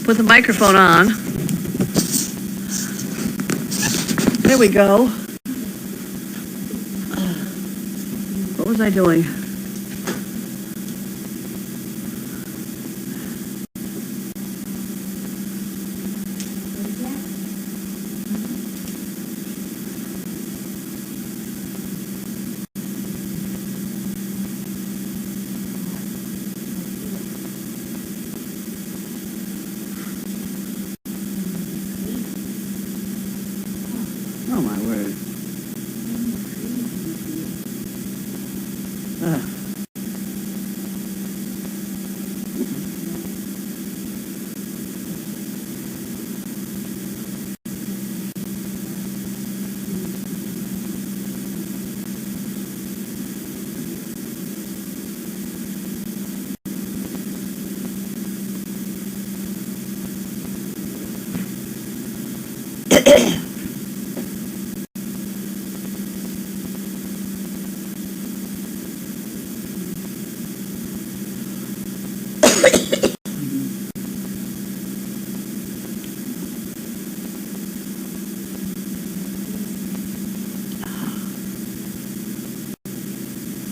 Put the microphone on. There we go. What was I doing? Oh, my word.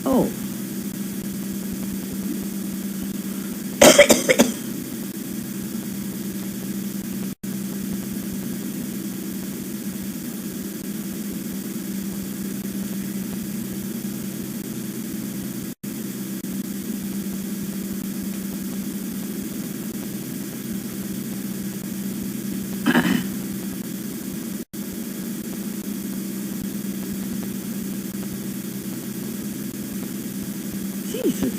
Oh. Jesus.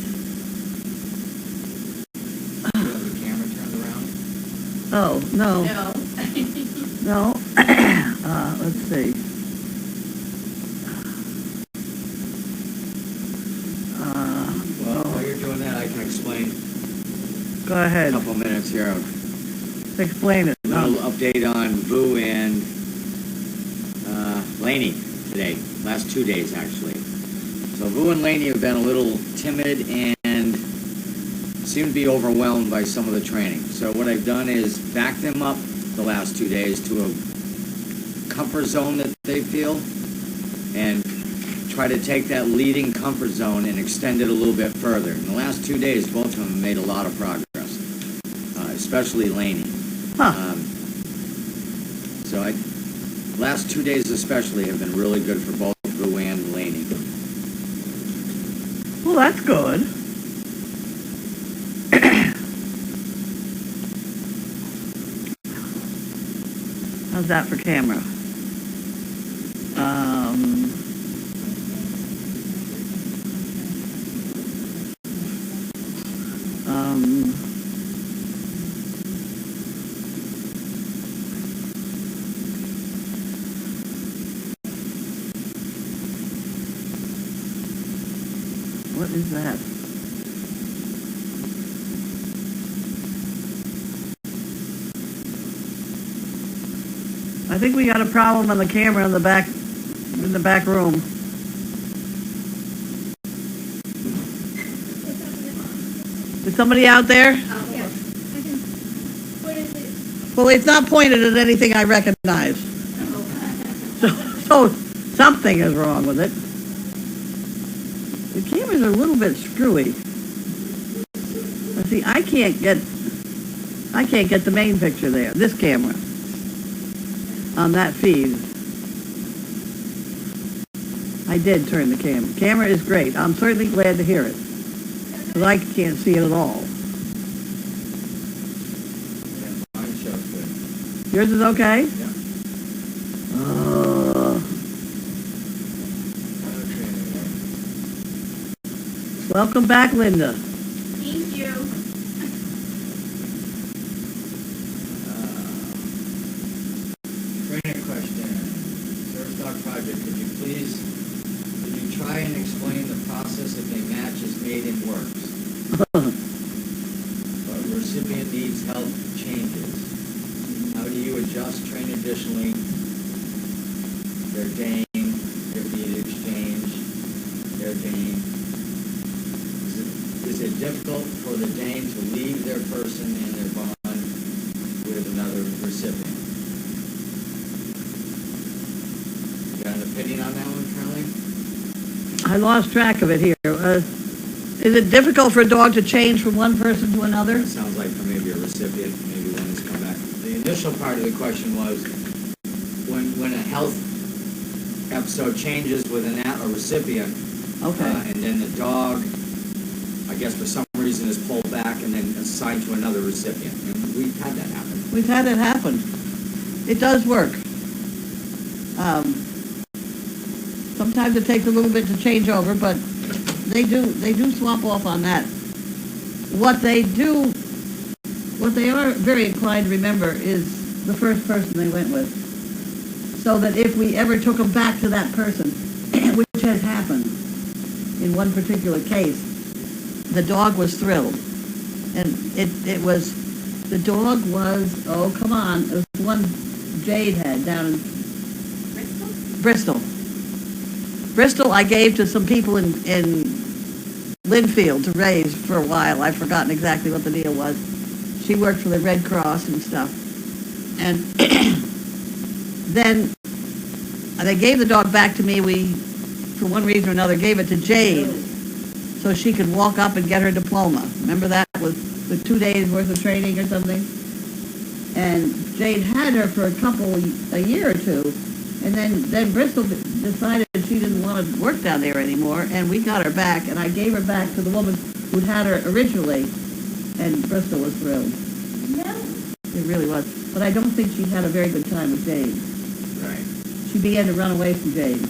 The camera turned around? Oh, no. No. No. Let's see. Well, while you're doing that, I can explain Go a ahead. couple minutes here. Explain it. A little update on Vu and Laney today. Last 2 days, actually. So Vu and Laney have been a little timid and seem to be overwhelmed by some of the training. So what I've done is back them up the last 2 days to a comfort zone that they feel and try to take that leading comfort zone and extend it a little bit further. In the last 2 days, both of them have made a lot of progress, especially Laney. Huh. Last 2 days especially have been really good for both Vu and Laney. Well, that's good. How's that for camera? What is that? I think we got a problem on the camera in the back room. Is somebody out there? Yes. What is it? Well, it's not pointed at anything I recognize. So something is wrong with it. The camera's a little bit screwy. Let's see, I can't get the main picture there, this camera, on that feed. I did turn the camera. Camera is great. I'm certainly glad to hear it, because I can't see it at all. Yeah, mine shows good. Yours is okay? Yeah. Welcome back, Linda. Thank you. Training question. Service dog project, could you try and explain the process if a match is made and works, but recipient needs help changes? How do you adjust, train additionally, their Dane, their feed exchange, their Dane? Is it difficult for the Dane to leave their person and their bond opinion on that one, Charlie? I lost track of it here. Is it difficult for a dog to change from one person to another? It sounds like for maybe a recipient, maybe one has come back. The initial part of the question was, when a health episode changes with a recipient, Okay. and then the dog, I guess for some reason, is pulled back and then assigned to another recipient. And we've had that happen. We've had it happen. It does work. Sometimes it takes a little bit to change over, but they do swap off on that. What they are very inclined to remember is the first person they went with. So that if we ever took them back to that person, which has happened in one particular case, the dog was thrilled. And the dog was, oh, come on, it was the one Jade had down in Bristol? Bristol, I gave to some people in Linfield to raise for a while. I've forgotten exactly what the deal was. She worked for the Red Cross and stuff. And then they gave the dog back to me. We, for one reason or another, gave it to Jade so she could walk up and get her diploma. Remember that was the 2 days worth of training or something? And Jade had her for a year or two. And then Bristol decided she didn't want to work down there anymore, and we got her back, and I gave her back to the woman who'd had her originally, and Bristol was thrilled. No. It really was. But I don't think she had a very good time with Jade. Right. She began to run away from Jade.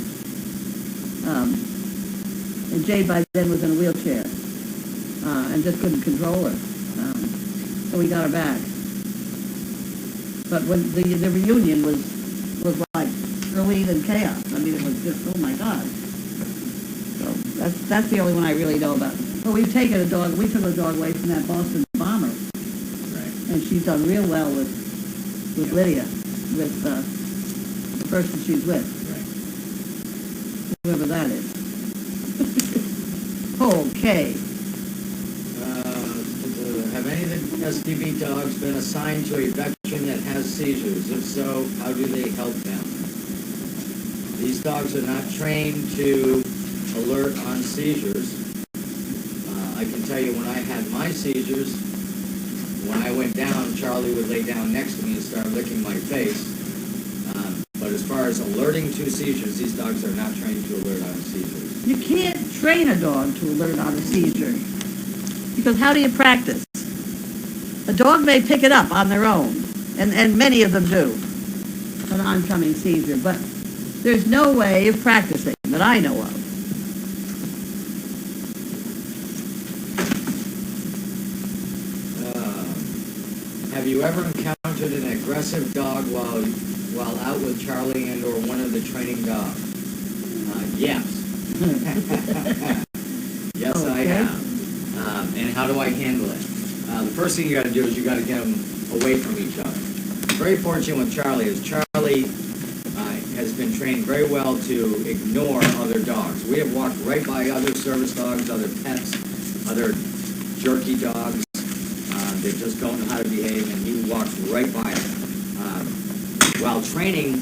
And Jade by then was in a wheelchair, and just couldn't control her. So we got her back. But when the reunion was like early than chaos. I mean, it was just, oh my God. So that's the only one I really know about. But we took a dog away from that Boston bomber. Right. And she's done real well with Lydia, with the person she's with, Right. whoever that is. Okay. Have any of the SDP dogs been assigned to a veteran that has seizures? If so, how do they help them? These dogs are not trained to alert on seizures. I can tell you when I had my seizures, when I went down, Charlie would lay down next to me and start licking my face. But as far as alerting to seizures, these dogs are not trained to alert on seizures. You can't train a dog to alert on a seizure. Because how do you practice? A dog may pick it up on their own, and many of them do, an oncoming seizure, but there's no way of practicing that I know of. Have you ever encountered an aggressive dog while out with Charlie and or one of the training dogs? Yes. Yes, I Okay. have. And how do I handle it? The first thing you got to do is you got to get them away from each other. Very fortunate with Charlie is Charlie has been trained very well to ignore other dogs. We have walked right by other service dogs, other pets, other jerky dogs. They just don't know how to behave, and he walks right by them. While training,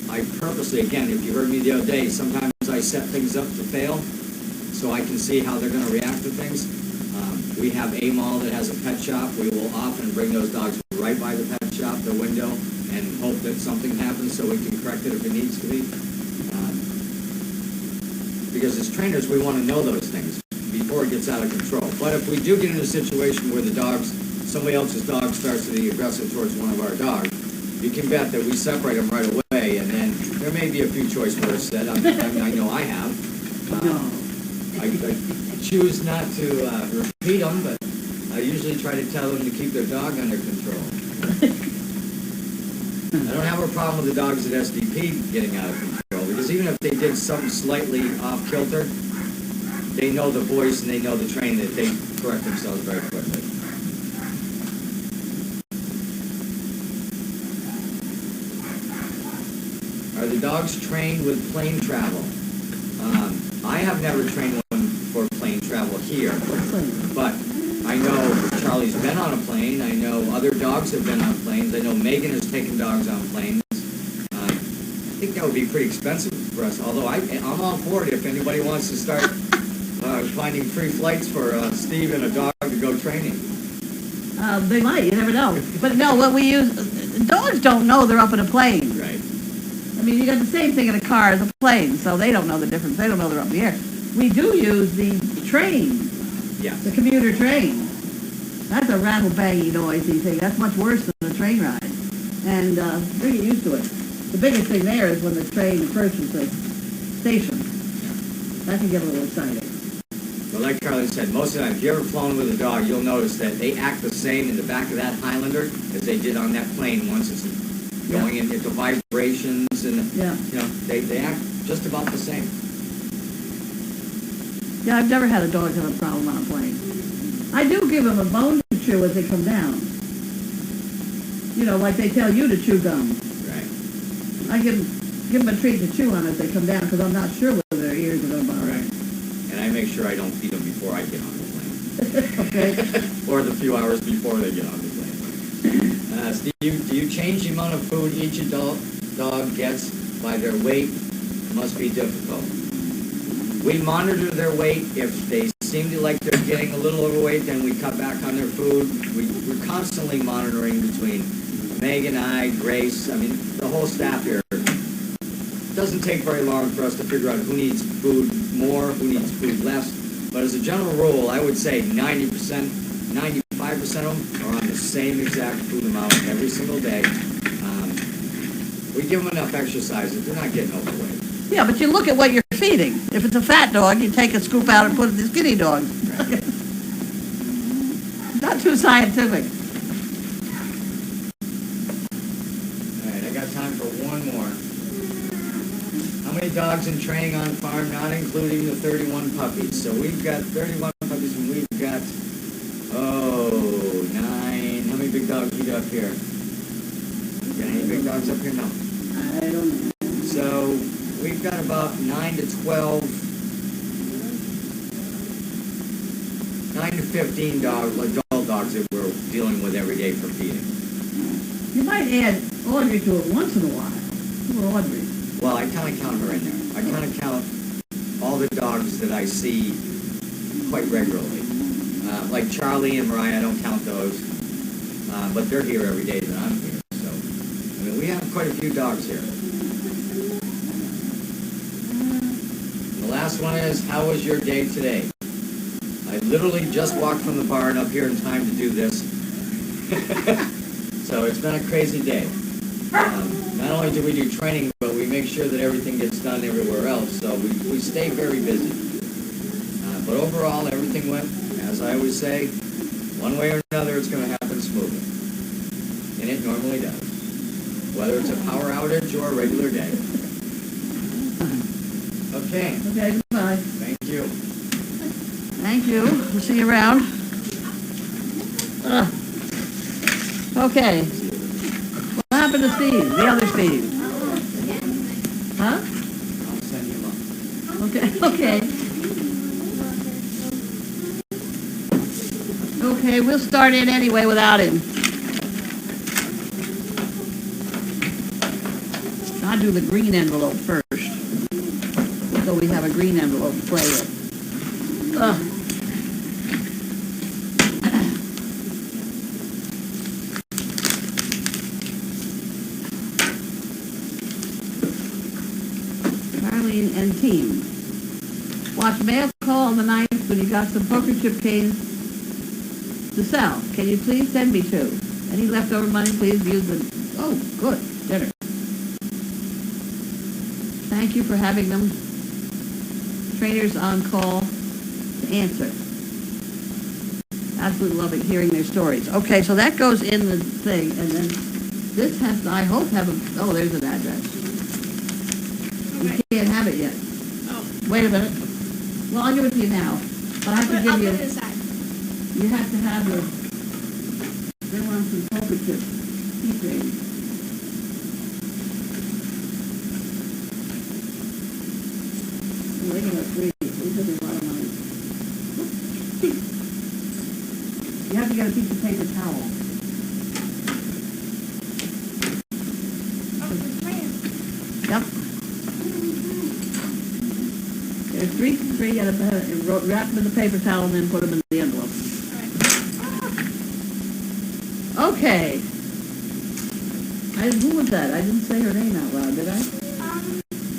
I purposely, again, if you heard me the other day, sometimes I set things up to fail so I can see how they're going to react to things. We have a mall that has a pet shop. We will often bring those dogs right by the pet shop, the window, and hope that something happens so we can correct it if it needs to be. Because as trainers, we want to know those things before it gets out of control. But if we do get in a situation where somebody else's dog starts to be aggressive towards one of our dogs, you can bet that we separate them right away, and then there may be a few choice words said. I know I have. I choose not to repeat them, but I usually try to tell them to keep their dog under control. I don't have a problem with the dogs at SDP getting out of control, because even if they did something slightly off kilter, they know the voice and they know the training that they correct themselves very quickly. Are the dogs trained with plane travel? I have never trained one for plane travel here, but I know Charlie's been on a plane. I know other dogs have been on planes. I know Megan has taken dogs on planes. I think that would be pretty expensive for us, although I'm all for it if anybody wants to start finding free flights for Steve and a dog to go training. They might, you never know. But no, what we use, dogs don't know they're up in a plane. Right. I mean, you got the same thing in a car as a plane, so they don't know the difference. They don't know they're up in the air. We do use the train, Yeah. the commuter train. That's a rattle-bangy noisy thing. That's much worse than a train ride. And they get used to it. The biggest thing there is when the train approaches the station. That can get a little exciting. But like Carlin said, most of the time, if you've ever flown with a dog, you'll notice that they act the same in the back of that Highlander as they did on that plane once it's going into vibrations and, Yeah. you know, they act just about the same. Yeah, I've never had a dog have a problem on a plane. I do give them a bone to chew as they come down. You know, like they tell you to chew gum. Right. I give them a treat to chew on as they come down because I'm not sure whether their ears are going to bother. Right. And I make sure I don't feed them before I get on the plane. Okay. Or the few hours before they get on the plane. Steve, do you change the amount of food each adult dog gets by their weight? It must be difficult. We monitor their weight. If they seem to like they're getting a little overweight, then we cut back on their food. We're constantly monitoring between Meg and I, Grace, I mean, the whole staff here. It doesn't take very long for us to figure out who needs food more, who needs food less. But as a general rule, I would say 90%, 95% of them are on the same exact food amount every single day. We give them enough exercise that they're not getting overweight. Yeah, but you look at what you're feeding. If it's a fat dog, you take a scoop out and put it in the skinny dog. Not too scientific. All right, I got time for one more. How many dogs in training on farm, not including the 31 puppies? So we've got 31 puppies, and we've got, 9. How many big dogs you got up here? Got any big dogs up here? No. I don't know. So we've got about 9 to 12, 9 to 15 dogs, adult dogs that we're dealing with every day for feeding. You might add Audrey to it once in a while. Poor Audrey. Well, I kind of count her in there. I kind of count all the dogs that I see quite regularly. Like Charlie and Mariah, I don't count those. But they're here every day that I'm here. So, I mean, we have quite a few dogs here. The last one is, how was your day today? I literally just walked from the barn up here in time to do this. So it's been a crazy day. Not only do we do training, but we make sure that everything gets done everywhere else. So we stay very busy. But overall, everything went, as I always say, one way or another, it's going to happen smoothly. And it normally does. Whether it's a power outage or a regular day. Okay. Okay, goodbye. Thank you. Thank you. We'll see you around. Okay. What happened to Steve? The other Steve? Huh? I'll send you one. Okay, okay. Okay, we'll start in anyway without him. I'll do the green envelope first. So we have a green envelope to play with. Marlene and team. Watch Mail Call on the 9th when you got some poker chip canes to sell. Can you please send me 2? Any leftover money, please use the... Oh, good. Dinner. Thank you for having them. Trainers on call to answer. Absolutely loving hearing their stories. Okay, so that goes in the thing, and then this has to, I hope, have a... Oh, there's an address. You can't have it yet. Oh. Wait a minute. Well, I'll give it to you now. But I have to I'll give put you... it aside. You have to have a... They want some poker chip keychains. Well, they give us 3. These are a lot of money. You have to get a piece of paper towel. Oh, it's planned. Yep. three, and wrap them in the paper towel and then put them in the envelope. Okay. Who was that? I didn't say her name out loud, did I?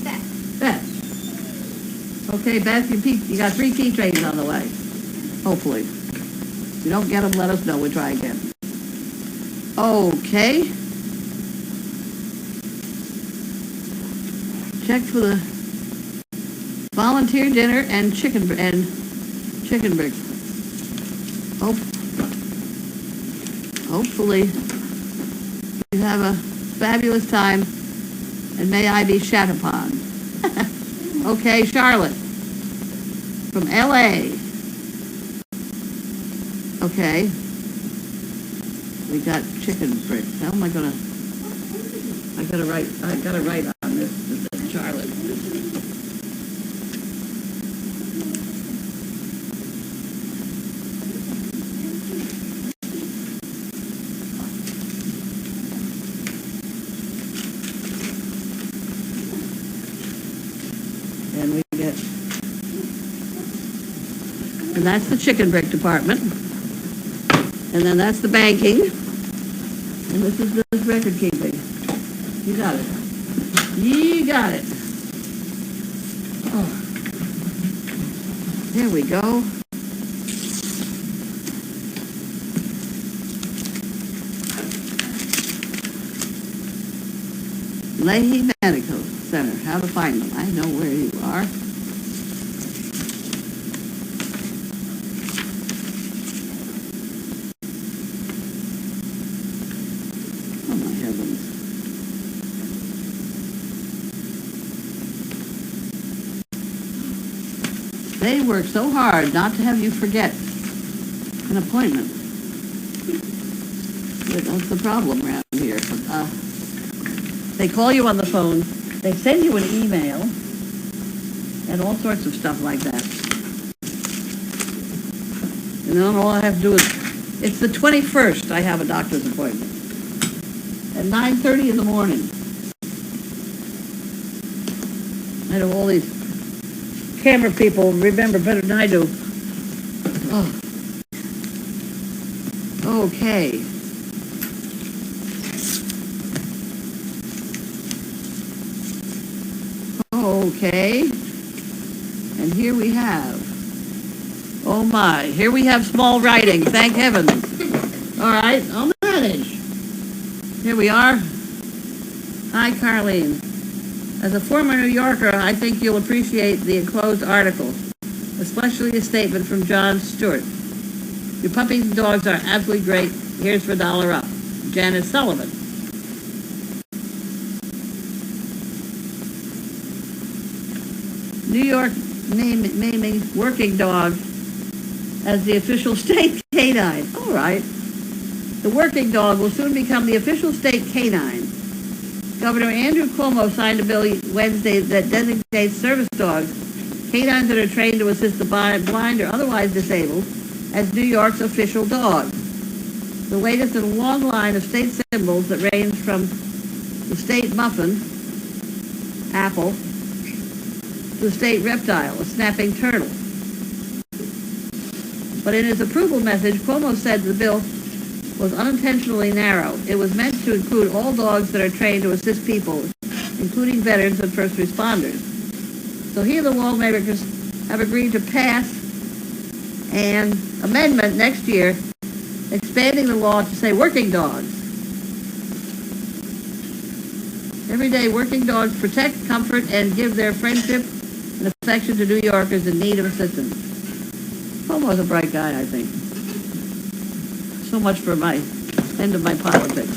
Beth. Beth. Okay, Beth, you got 3 key trains on the way. Hopefully. If you don't get them, let us know. We'll try again. Okay. Check for the volunteer dinner and chicken bricks. Hopefully you have a fabulous time, and may I be shat upon. Okay, Charlotte from LA. Okay. We got chicken bricks. How am I gonna? I gotta write on this. Charlotte. And we get, and that's the chicken brick department. And then that's the banking. And this is the record keeping. You got it. You got it. Oh. There we go. Leahy Medical Center. How to find them. I know where you are. Oh my heavens. They work so hard not to have you forget an appointment. That's the problem around here. They call you on the phone, they send you an email, and all sorts of stuff like that. And then all I have to do is, it's the 21st I have a doctor's appointment. At 9:30 in the morning. I know all these camera people remember better than I do. Oh. Okay. Okay. And here we have, oh my, here we have small writing, thank heavens. All right, I'll manage. Here we are. Hi, Carlene. As a former New Yorker, I think you'll appreciate the enclosed article, especially a statement from John Stewart. Your puppies and dogs are absolutely great. Here's for $1 up. Janice Sullivan. New York naming working dog as the official state canine. All right. The working dog will soon become the official state canine. Governor Andrew Cuomo signed a bill Wednesday that designates service dogs, canines that are trained to assist the blind or otherwise disabled, as New York's official dogs. The latest in a long line of state symbols that range from the state muffin, apple, to the state reptile, a snapping turtle. But in his approval message, Cuomo said the bill was unintentionally narrow. It was meant to include all dogs that are trained to assist people, including veterans and first responders. So here the lawmakers have agreed to pass an amendment next year expanding the law to say working dogs. Every day, working dogs protect, comfort, and give their friendship and affection to New Yorkers in need of assistance. Cuomo's a bright guy, I think. So much for my end of my politics.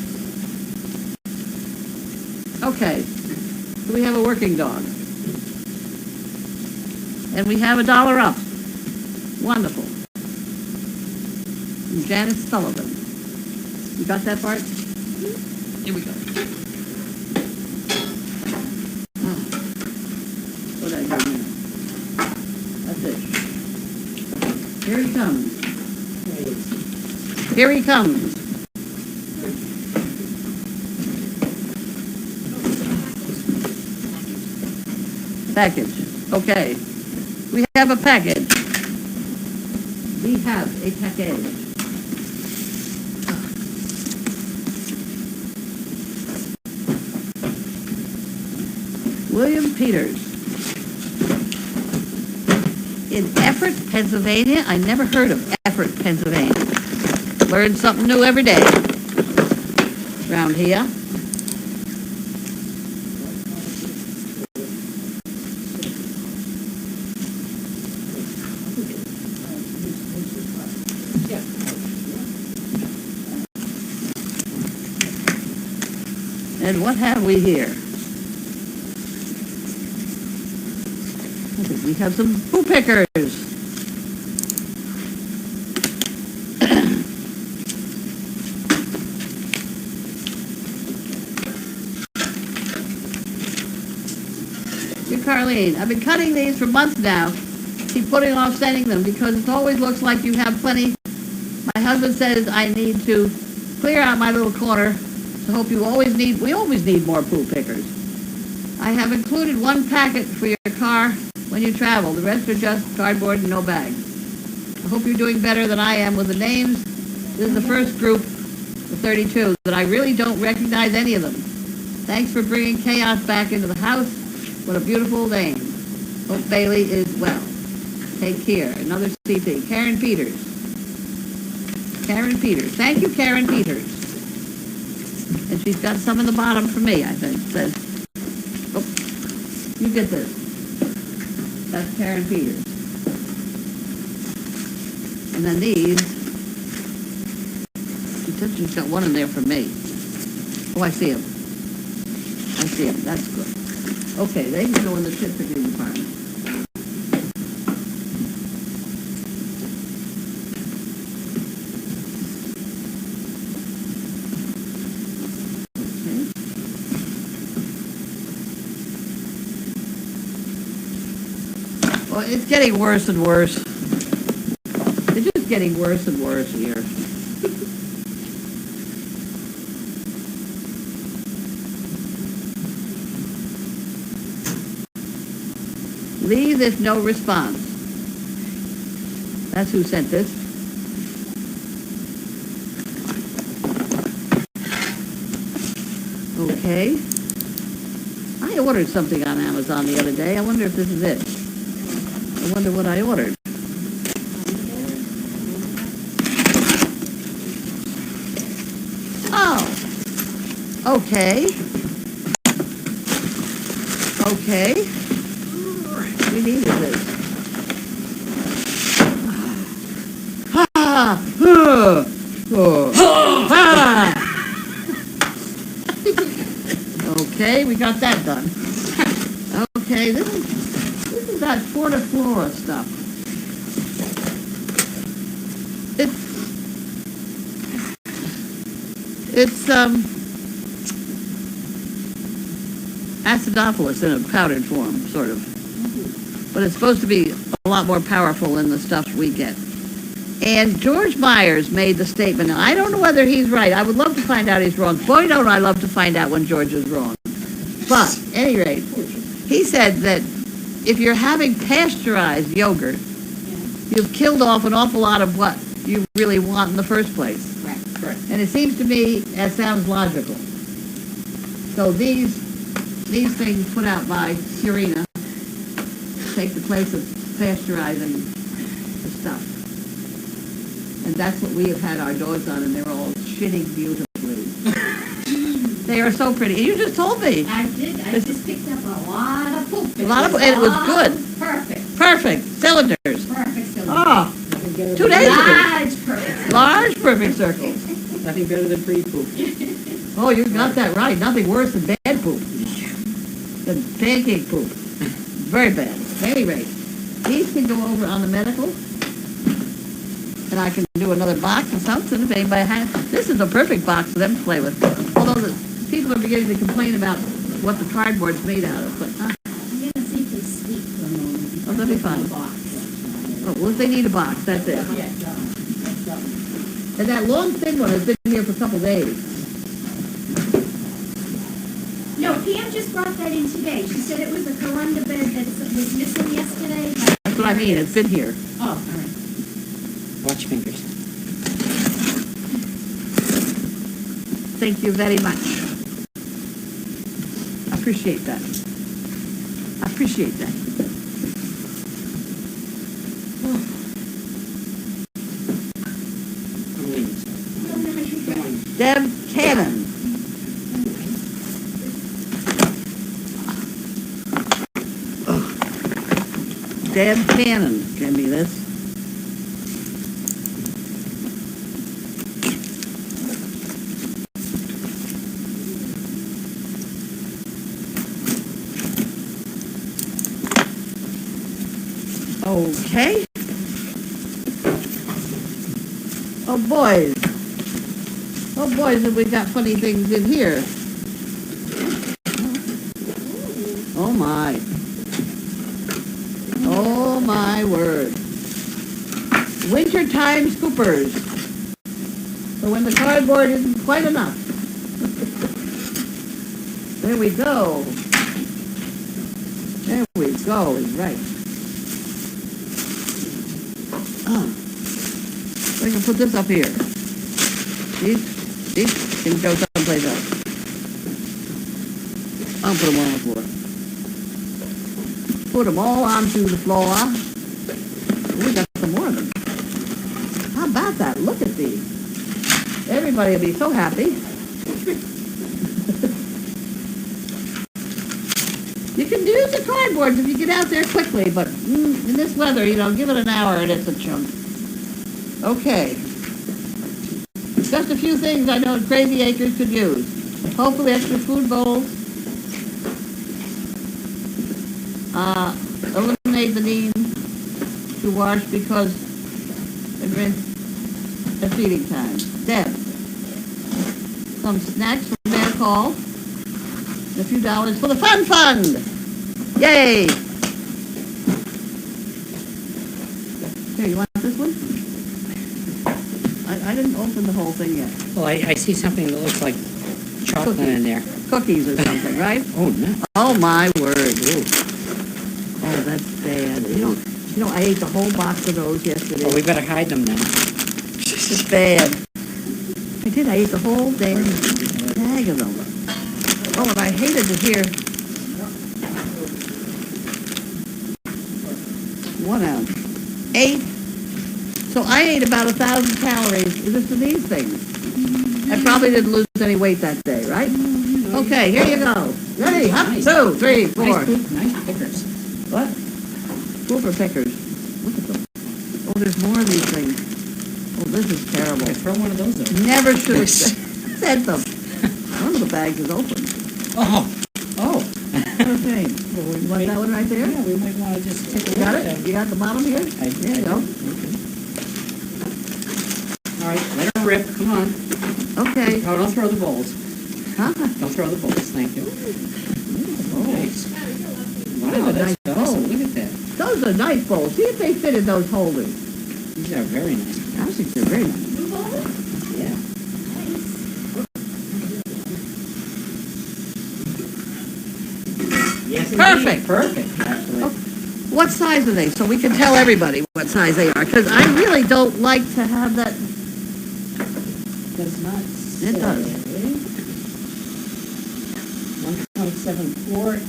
Okay, so we have a working dog. And we have $1 up. Wonderful. And Janice Sullivan. You got that part? Here we go. Oh. What did I do now? That's it. Here he comes. Here he comes. Package. Okay. We have a package. We have a package. William Peters. In Effort, Pennsylvania. I never heard of Effort, Pennsylvania. Learn something new every day around here. And what have we here? I think we have some poo pickers. Dear Carlene, I've been cutting these for months now. Keep putting off sending them because it always looks like you have plenty. My husband says I need to clear out my little corner. So hope we always need more poo pickers. I have included one packet for your car when you travel. The rest are just cardboard and no bag. I hope you're doing better than I am with the names. This is the first group of 32 that I really don't recognize any of them. Thanks for bringing chaos back into the house. What a beautiful name. Hope Bailey is well. Take care. Another CP. Karen Peters. Karen Peters. Thank you, Karen Peters. And she's got some in the bottom for me, I think. It says, oh, you get this. That's Karen Peters. And then these, she said she's got one in there for me. Oh, I see them. I see them. That's good. Okay, they can go in the tip picking department. Well, it's getting worse and worse. It's just getting worse and worse here. Leave if no response. That's who sent this. Okay. I ordered something on Amazon the other day. I wonder if this is it. I wonder what I ordered. Oh. Okay. Okay. We needed this. Ha! Okay, we got that done. Okay, this is that Fortiflora stuff. It's acidophilus in a powdered form, sort of. But it's supposed to be a lot more powerful than the stuff we get. And George Myers made the statement. Now, I don't know whether he's right. I would love to find out he's wrong. Boy, don't I love to find out when George is wrong. But, at any rate, he said that if you're having pasteurized yogurt, you've killed off an awful lot of what you really want in the first place. Right. And it seems to me that sounds logical. So these things put out by Purina take the place of pasteurizing the stuff. And that's what we have had our dogs on, and they're all shitting beautifully. They are so pretty. You just told me. I did. I just picked up a lot of poop. A lot of, and it was good. Perfect. Perfect. Cylinders. Perfect. Cylinder. Oh, 2 days ago. Large perfect. Large perfect circles. Nothing better than free poop. Oh, you got that right. Nothing worse than bad poop. Than pancake poop. Very bad. At any rate, these can go over on the medical. And I can do another box or something if anybody has. This is a perfect box for them to play with. Although the people are beginning to complain about what the cardboard's made out of. But I'm going to see if they sleep for a moment. Oh, that'd be fine. Well, if they need a box, that's it. And that long thin one has been here for a couple days. No, Pam just brought that in today. She said it was a Corunda bed that was missing yesterday. That's That's what I mean, it's been here. Oh, all right. Watch your fingers. Thank you very much. I appreciate that. I appreciate that. Deb Cannon. Deb Cannon, give me this. Okay. Oh, boys. Oh, boys, have we got funny things in here. Oh, my. Oh, my word. Wintertime scoopers. So when the cardboard isn't quite enough. There we go. There we go, is right. Oh. I can put this up here. See? Can go someplace else. I'll put them on the floor. Put them all onto the floor. We got some more of them. How about that? Look at these. Everybody will be so happy. You can use the cardboards if you get out there quickly, but in this weather, give it an hour and it's a chunk. Okay. Just a few things I know Crazy Acres could use. Hopefully extra food bowls. Eliminate the need to wash because and rinse at feeding time. Deb. Some snacks from Mail Call. A few dollars for the Fun Fund. Yay! Here, you want this one? I didn't open the whole thing yet. Well, I see something that looks like chocolate in there. Cookies or something, right? Oh, no. Oh, my word. Ooh. Oh, that's bad. I ate the whole box of those yesterday. Well, we better hide them then. It's bad. I did. I ate the whole damn bag of them. Oh, and I hated to hear 1 ounce. 8. So I ate about 1,000 calories just in these things. I probably didn't lose any weight that day, right? Okay, here you go. Ready? Up, Nice. 2, 3, 4. Nice pickers. What? Hoover pickers. Look at them. Oh, there's more of these things. Oh, this is terrible. Okay, throw one of those up. Never should have said them. One of the bags is open. Oh. Okay. Well, you want that one right there? Yeah, we might want to just take a You look got at it? that. You got the bottom here? I There you go. All right, let her rip. Come on. Okay. Oh, don't throw the bowls. Huh? Don't throw the bowls. Thank you. Nice. Oh, Wow, that's nice awesome. bowl. Look at that. Those are nice bowls. See if they fit in those holders. These are very nice. I think they're very nice. Yeah. Yes, Perfect. indeed. Perfect, actually. Oh, what size are they? So we can tell everybody what size they are. Because I really don't like to have that. Does not say. It does. 1.74.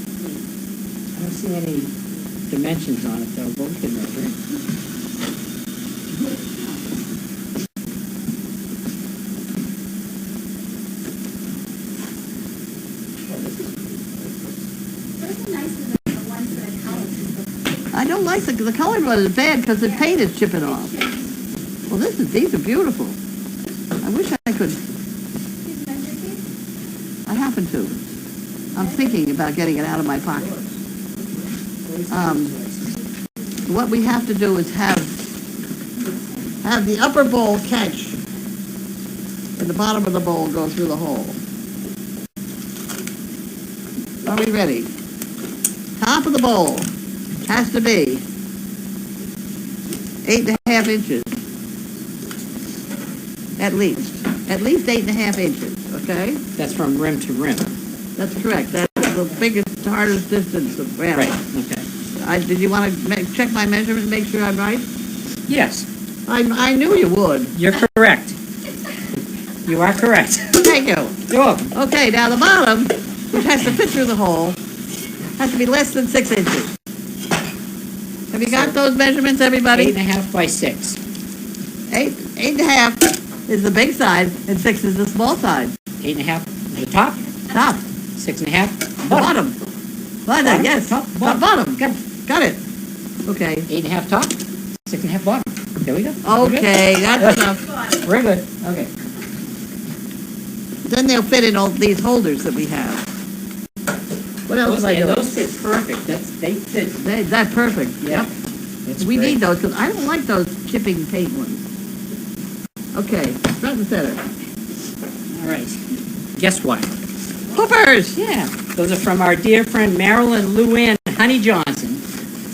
I don't see any dimensions on it though, but we can measure it. Those are nicer than the ones that I colored. I don't like the color one is bad because the paint is chipping off. Well, these are beautiful. I wish I could. Please measure, please. I happen to. I'm thinking about getting it out of my pocket. What we have to do is have the upper bowl catch and the bottom of the bowl go through the hole. Are we ready? Top of the bowl has to be 8.5 inches. At least 8.5 inches, okay? That's from rim to rim. That's correct. That's the biggest, hardest distance of gravity. Right, okay. Did you want to check my measurement and make sure I'm right? Yes, I knew you would. you're correct. You are correct. Thank you. You're welcome. Okay, now the bottom, which has to fit through the hole, has to be less than 6 inches. Have you got those measurements, everybody? 8.5 by 6. 8.5 is the big side, and 6 is the small side. 8.5 the top, Top, 6.5 bottom. Bottom, yes, Top, bottom. Got it. Got it. Okay. 8.5 top, 6.5 bottom. There we go. We're good. Okay, that's enough. We're good. Okay. Then they'll fit in all these holders that we have. What else Those, am I and doing? those fit perfect. They fit. That's perfect. Yeah. Yep. It's We great. need those, because I don't like those chipping paint ones. Okay, front and center. All right. Guess what? Hoopers! Yeah. Those are from our dear friend Marilyn Luann Honey Johnson.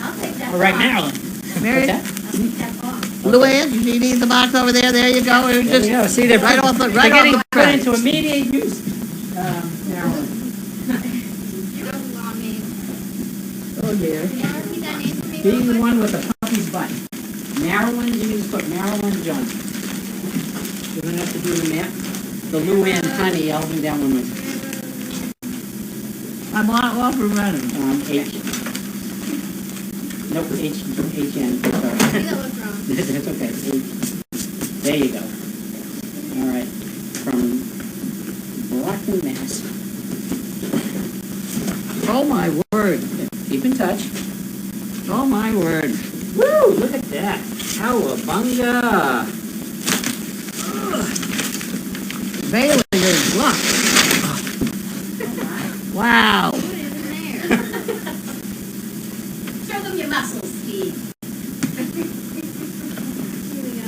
I'll take that. All right, box. Marilyn. Mary, What's that? I'll take that box. Luann, you need the box over there, there you go. It was There just we go. See, they're right off the, they're right getting off the put press. into immediate use. Marilyn. You don't want me. Oh dear. Can you repeat that name for me? Be real the quick? one with the puppy's butt. Marilyn, you need to put Marilyn Johnson. You're gonna have to do the map. The Luann Honey, I'll be down one with I'm off and running. H. Nope, H-N, I sorry. knew that was wrong. That's okay. There you go. All right. From Brockton, Mass. Oh my word. Keep in touch. Oh my word. Woo! Look at that. Cowabunga! Bailey, your luck. Wow. Put it in there. Show them your muscles, Steve. Here we go.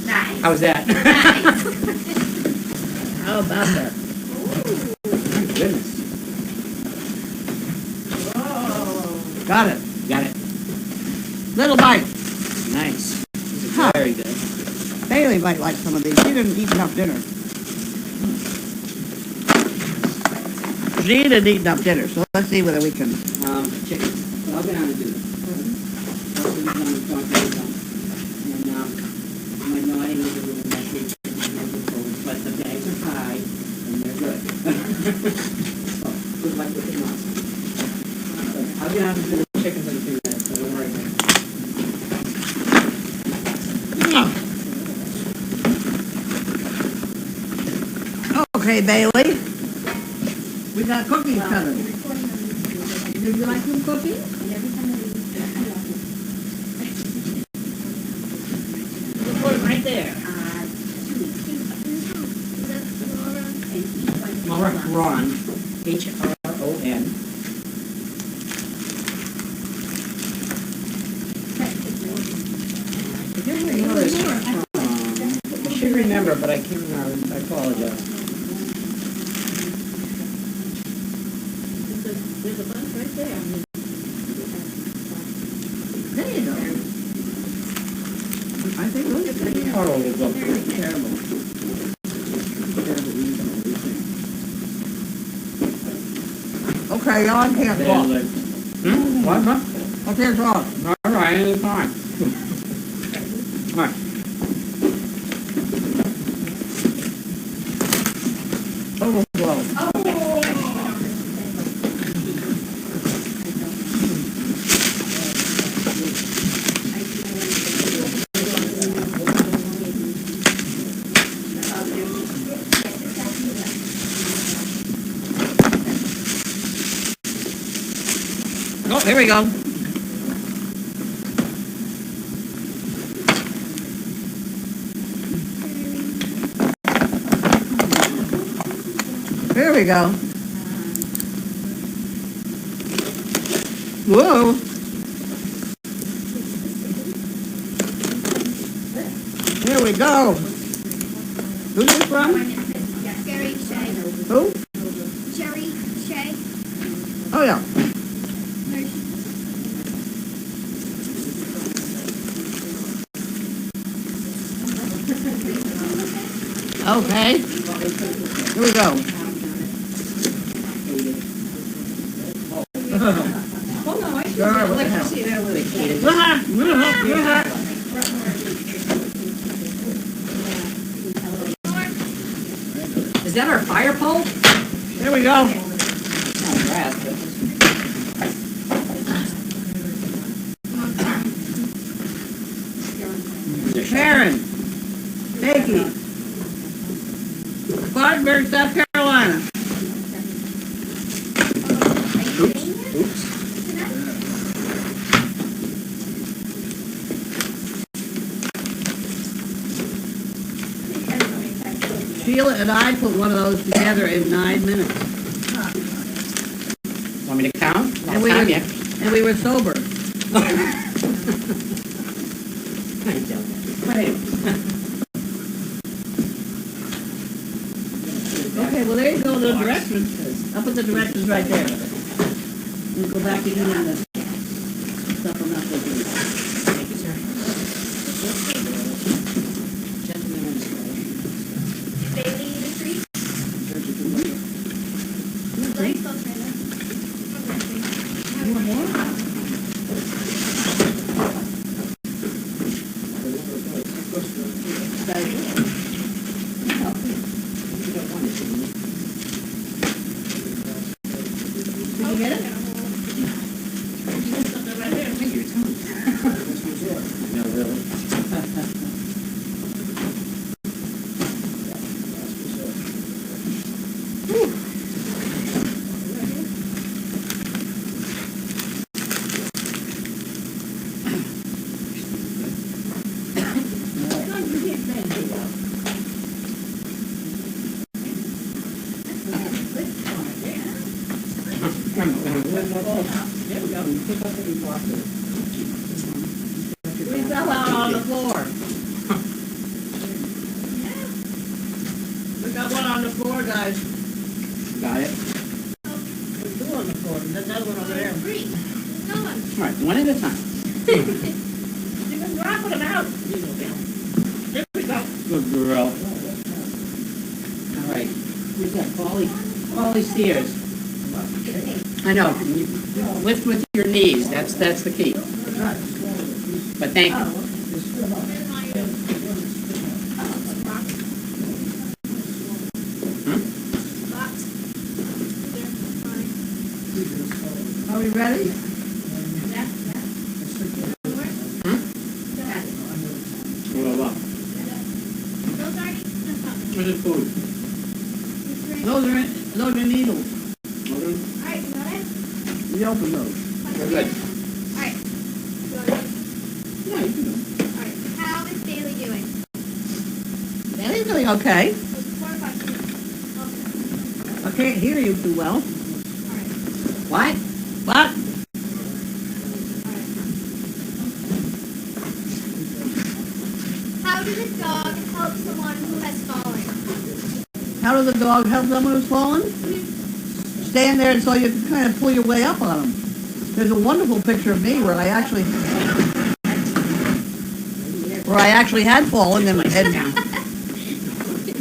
Nice. How's that? Nice. How about that? My goodness. Whoa. Got it. Got it. Little bite. Nice. This is Huh. very good. Bailey might like some of these. She didn't eat enough dinner. She didn't eat enough dinner, so let's see whether we can. Chicken. I'll go down and do it. I'll go down and talk to you. And, my nodding is a little messy, but the bags are high, and they're good. So, good luck with the knots. I'll go down and do the chickens in a few minutes, so don't worry about it. Okay, Bailey. We got cookies coming. Would you like some cookies? And every time I leave, Put it right there. 2 weeks. Is that Laura? And he Laura Ron, H-R-O-N. I should remember, but I can't remember. I apologize. There's a bunch right there. There you go. I think those are pretty Carl will go. terrible. Okay, y'all, I can't talk. What? I can't talk. All right, it's fine. All right. Overflow. Oh, here we go. Here we go. Whoa. Here we go. Who's this from? Sherry Shay. Who? Sherry Shay. Oh, yeah. Okay. Here we go. are, what the hell? See that with a kid? Is that our fire pole? There we go. It's not grass, but Sharon, Becky, Spartanburg, South Carolina. Sheila and I put one of those together in 9 minutes, Want me to count? and we were, and we were sober. Okay, well, there you go, the directions. I'll put the directions right there. We'll go back again on the stuff I'm not looking at. Thank you, sir. Gentlemen and Bailey, the tree? Like, those right there. You want more? Did you get it? No, really. There we go. You pick up what you walk to. We fell out on the floor. We got one on the floor, guys. Got it? There's two on the floor, and there's another one over there. Three. No one. All right, one at a time. You can drop them out. There we go. Good girl. All right. Who's that? Polly Sears. I know. You lift with your knees. That's the key. But thank you. Are we ready? Where's the food? Those are needles. Alright, you got it? We open those. We're good. Alright. Yeah, you can go. Alright. How is Bailey doing? Danny's doing okay. Four questions. I can't hear you too well. Alright. What? What? How does a dog help someone who has fallen? How does a dog help someone who's fallen? Stand there so you can kind of pull your way up on them. There's a wonderful picture of me where I actually had fallen, and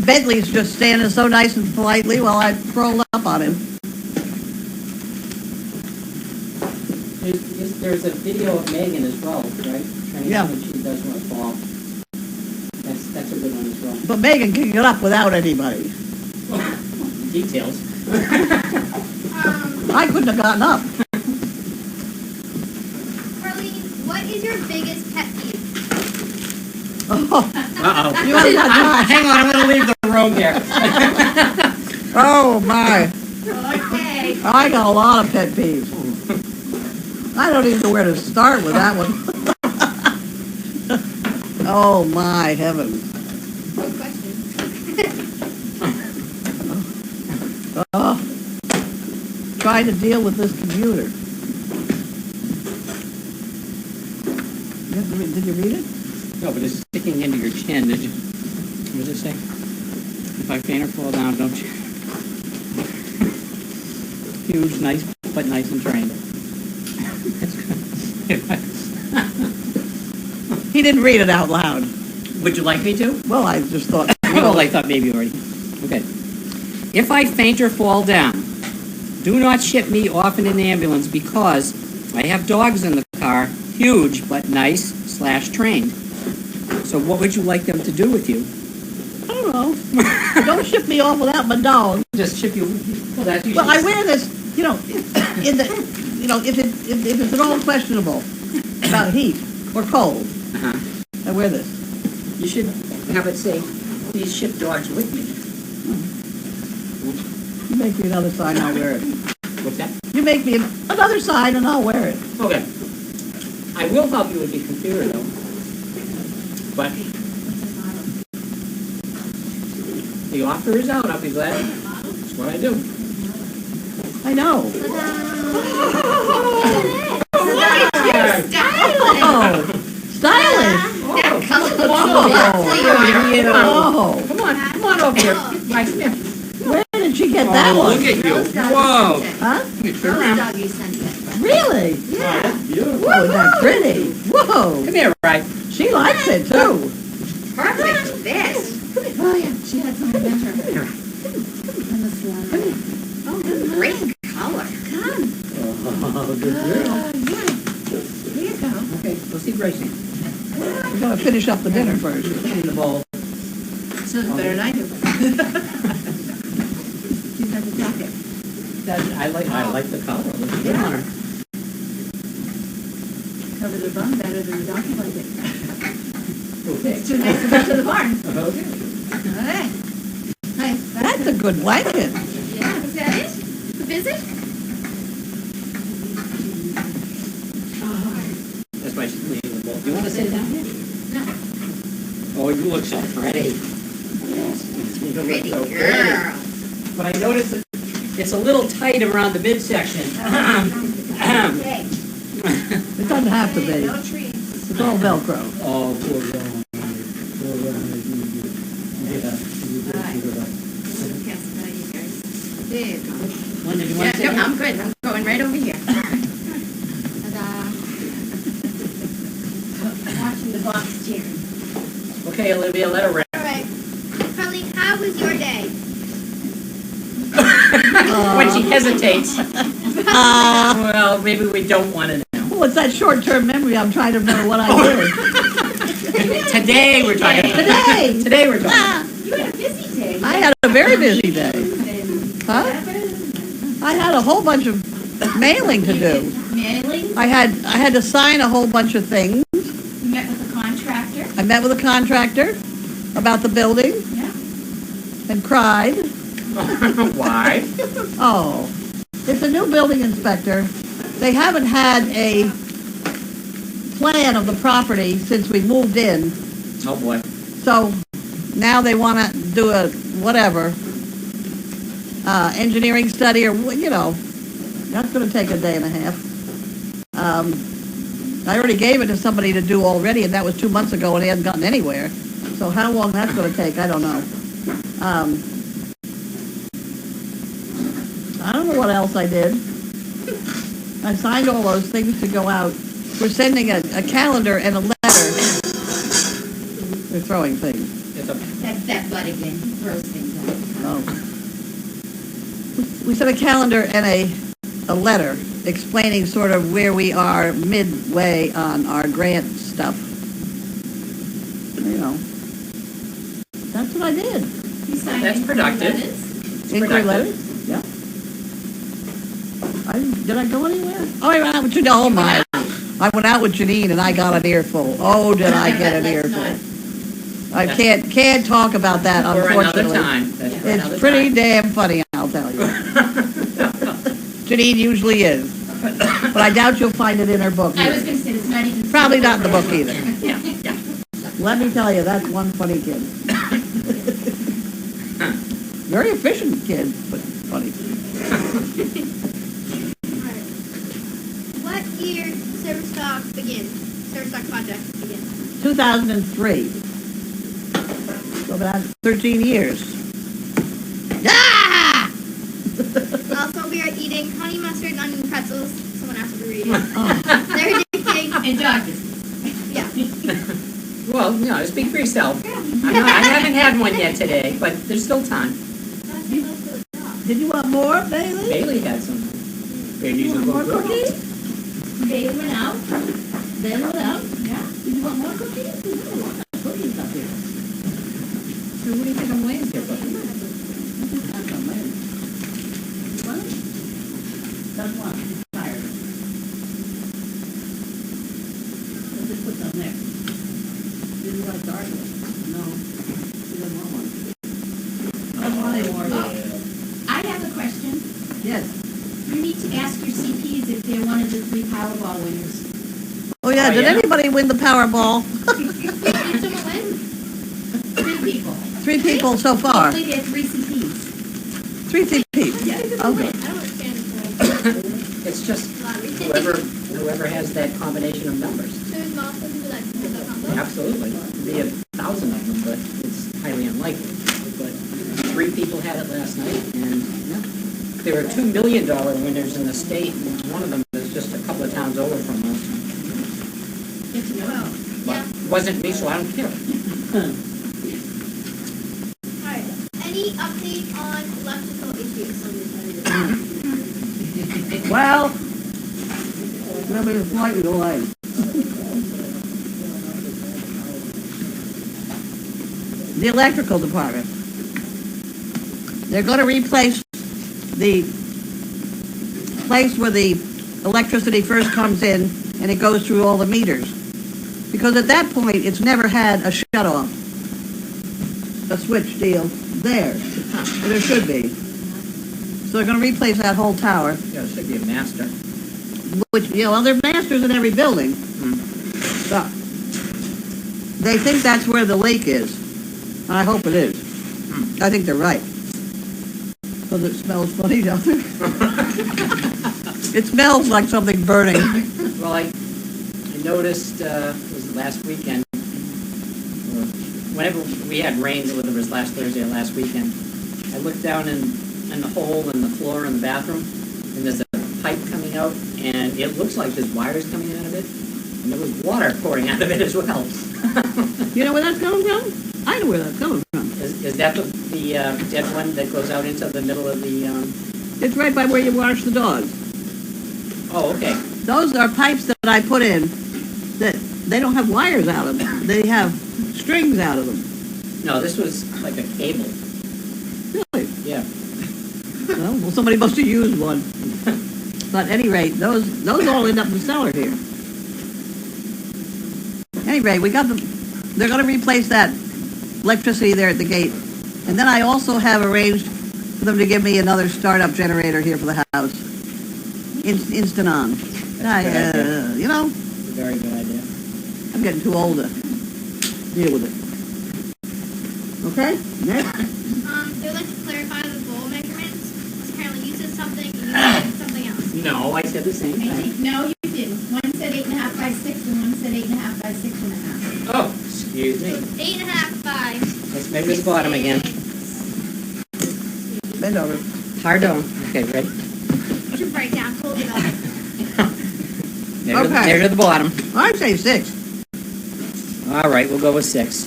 Bentley's just standing so nice and politely while I rolled up on him. There's a video of Megan as well, right? Training Yeah. when she does want to fall. That's a good one as well. But Megan can get up without anybody. Details. I couldn't have gotten up. Harleen, what is your biggest pet peeve? Oh, Uh-oh. You already got time. Hang on, I'm going to leave the room here. oh my. Okay. I got a lot of pet peeves. I don't even know where to start with that one. Oh my heavens. Good question. Oh, trying to deal with this computer. Did you read it? No, but it's sticking into your chin. Did you? What does it say? If I faint or fall down, don't you? Huge, nice, but nice and trained. That's good. He didn't read it out loud. Would you like me to? Well, I just thought, Well, I thought maybe you already. Okay. If I faint or fall down, do not ship me off in an ambulance because I have dogs in the car, huge but nice / trained. So what would you like them to do with you? I don't know. Don't ship me off without my dog. Just ship you. Well, that's Well, I wear this, in the, if it's at all questionable about heat or cold, Uh-huh. I wear this. You should have it say, please ship dogs with me. You make me another sign, I'll wear it. What's that? You make me another sign and I'll wear it. Okay. I will help you with your computer though. But the offer is out, I'll be glad. That's what I do. I know. Stylish. Oh, stylish. That color Come on looks over here. Oh, Come on over here. Right, come here. where did she get that Oh, one? look at you. Rose dog Whoa. sent it. Huh? Turn Rose around. dog you sent it. Really? Yeah. Beautiful. Oh, that's pretty. Whoa. Come here, right. She likes it too. Perfect fit. Oh, yeah, she had some adventure. Oh, this is great color. Come. Here you go. Okay, let's see Gracie. We're gonna finish up the dinner first. In the bowl. She looks better than I do. She's got the jacket. I like the color. Looks good on her. Covered the bum better than the donkey blanket. Okay. It's too nice to go to the barn. Okay. All right. Nice. That's a good blanket. Yeah, is that it? The visit? That's why she's leaving the bowl. You want to sit down here? No. Oh, you look so pretty. Pretty So girl. But I noticed that it's a little tight around the midsection. Okay. It doesn't have to be. No trees. It's all Velcro. Oh, poor Ron. Poor Ron. Yes, no, you guys. There you go. Linda, do you Yeah, want to sit no, down? I'm good. I'm going right over here. Ta-da. Watching the box cheering. Okay, Olivia, let her rip. All right. Carly, how was your day? When she hesitates. Well, maybe we don't want to know. Well, it's that short-term memory. I'm trying to remember what I did. Today we're talking about. Today. Today we're talking. Ah, You had a busy day. I had a very busy day. Huh? I had a whole bunch of mailing to do. Mailing, I had to sign a whole bunch of things. you met with the contractor. I met with a contractor about the building Yeah. and cried. Why? Oh, it's a new building inspector. They haven't had a plan of the property since we moved in. Oh, boy. So now they want to do a whatever, engineering study or, that's going to take a day and a half. I already gave it to somebody to do already, and that was 2 months ago, and he hasn't gotten anywhere. So how long that's going to take, I don't know. I don't know what else I did. I signed all those things to go out. We're sending a calendar and a letter. They're throwing things. It's okay. That's that butt again. He throws things out. Oh. We sent a calendar and a letter explaining sort of where we are midway on our grant stuff. That's what I did. You signed That's in productive. letters. Inquiry productive. letters? Yeah. Did I go anywhere? Oh, I went out with Janine. Oh, my. I went out with Janine and I got an earful. Oh, did I get an Let's earful. not- I can't talk about that, For another unfortunately. time. That's for another It's pretty time. damn funny, I'll tell you. Janine usually is. But I doubt you'll find it in her book. I was either. gonna say, it's not even. Probably not in the book either. Yeah, yeah. Let me tell you, that's one funny kid. Very efficient kid, but funny. What year service dog begin? Service dog project begin? 2003. So that's 13 years. Ah! Also, we are eating honey mustard and onion pretzels. Someone has to read it. Oh, They're addicting. And doctors. Yeah. Well, no, speak for yourself. I haven't had one yet today, but there's still time. did you want more, Bailey? Bailey had some. Bailey's a More good girl. cookies? They went out. They went out. Yeah. You want more cookies? There's not a lot of cookies up here. So what do you think I'm waiting for? That's not bad. What? That's one. Tired. Let's just put some there. Didn't want to start with. No. She doesn't want one. Doesn't want any more. I have a question. Yes. You need to ask your CPs if they're one of the 3 Powerball winners. Oh, yeah, Oh, did yeah. anybody win the Powerball? Did someone win? 3 people. 3 people so far. Hopefully they're 3 CPs. 3 CPs. Yeah. Okay. I don't understand this. It's just Lottery. whoever has that combination of numbers. So there's multiple people that do that combo? Absolutely. There'd be 1,000 of them, but it's highly unlikely. But 3 people had it last night, and yeah, there were $2 million winners in the state, and one of them is just a couple of towns over from us. Good to know. But Yeah. it wasn't me, so I don't care. Alright. Any update on electrical issues? Well, nobody's slightly delayed. The electrical department. They're gonna replace the place where the electricity first comes in and it goes through all the meters. Because at that point, it's never had a shut-off, a switch deal there. And there should be. So they're gonna replace that whole tower. Yeah, it should be a master. Which, well, there are masters in every building. So, they think that's where the leak is. I hope it is. I think they're right. Because it smells funny down there. It smells like something burning. Well, I noticed, it was last weekend, or whenever we had rain, whether it was last Thursday or last weekend, I looked down in the hole in the floor in the bathroom, and there's a pipe coming out, and it looks like there's wires coming out of it, and there was water pouring out of it as well. You know where that's coming from? I know where that's coming from. Is that the dead one that goes out into the middle of the, It's right by where you wash the dogs. oh, okay. Those are pipes that I put in that they don't have wires out of them. They have strings out of them. No, this was like a cable. Really? Yeah. Well, somebody must have used one. But at any rate, those all end up in the cellar here. Anyway, we got them. They're going to replace that electricity there at the gate, and then I also have arranged for them to give me another startup generator here for the house. Instant on. That's a good idea. You know, Very good idea. I'm getting too old to deal with it. Okay, next. They would like to clarify the bowl measurements. Apparently you said something and you said something else. No, I said the same I thing. think, no, you didn't. One said 8.5 by 6 and one said 8.5 by 6.5. Oh, excuse me. 8.5 by. Let's measure the bottom again. Bend over. Pardon. Okay, ready? Should write down. Told you about it. Measure, Okay. measure the bottom. I'd say 6. All right, we'll go with 6.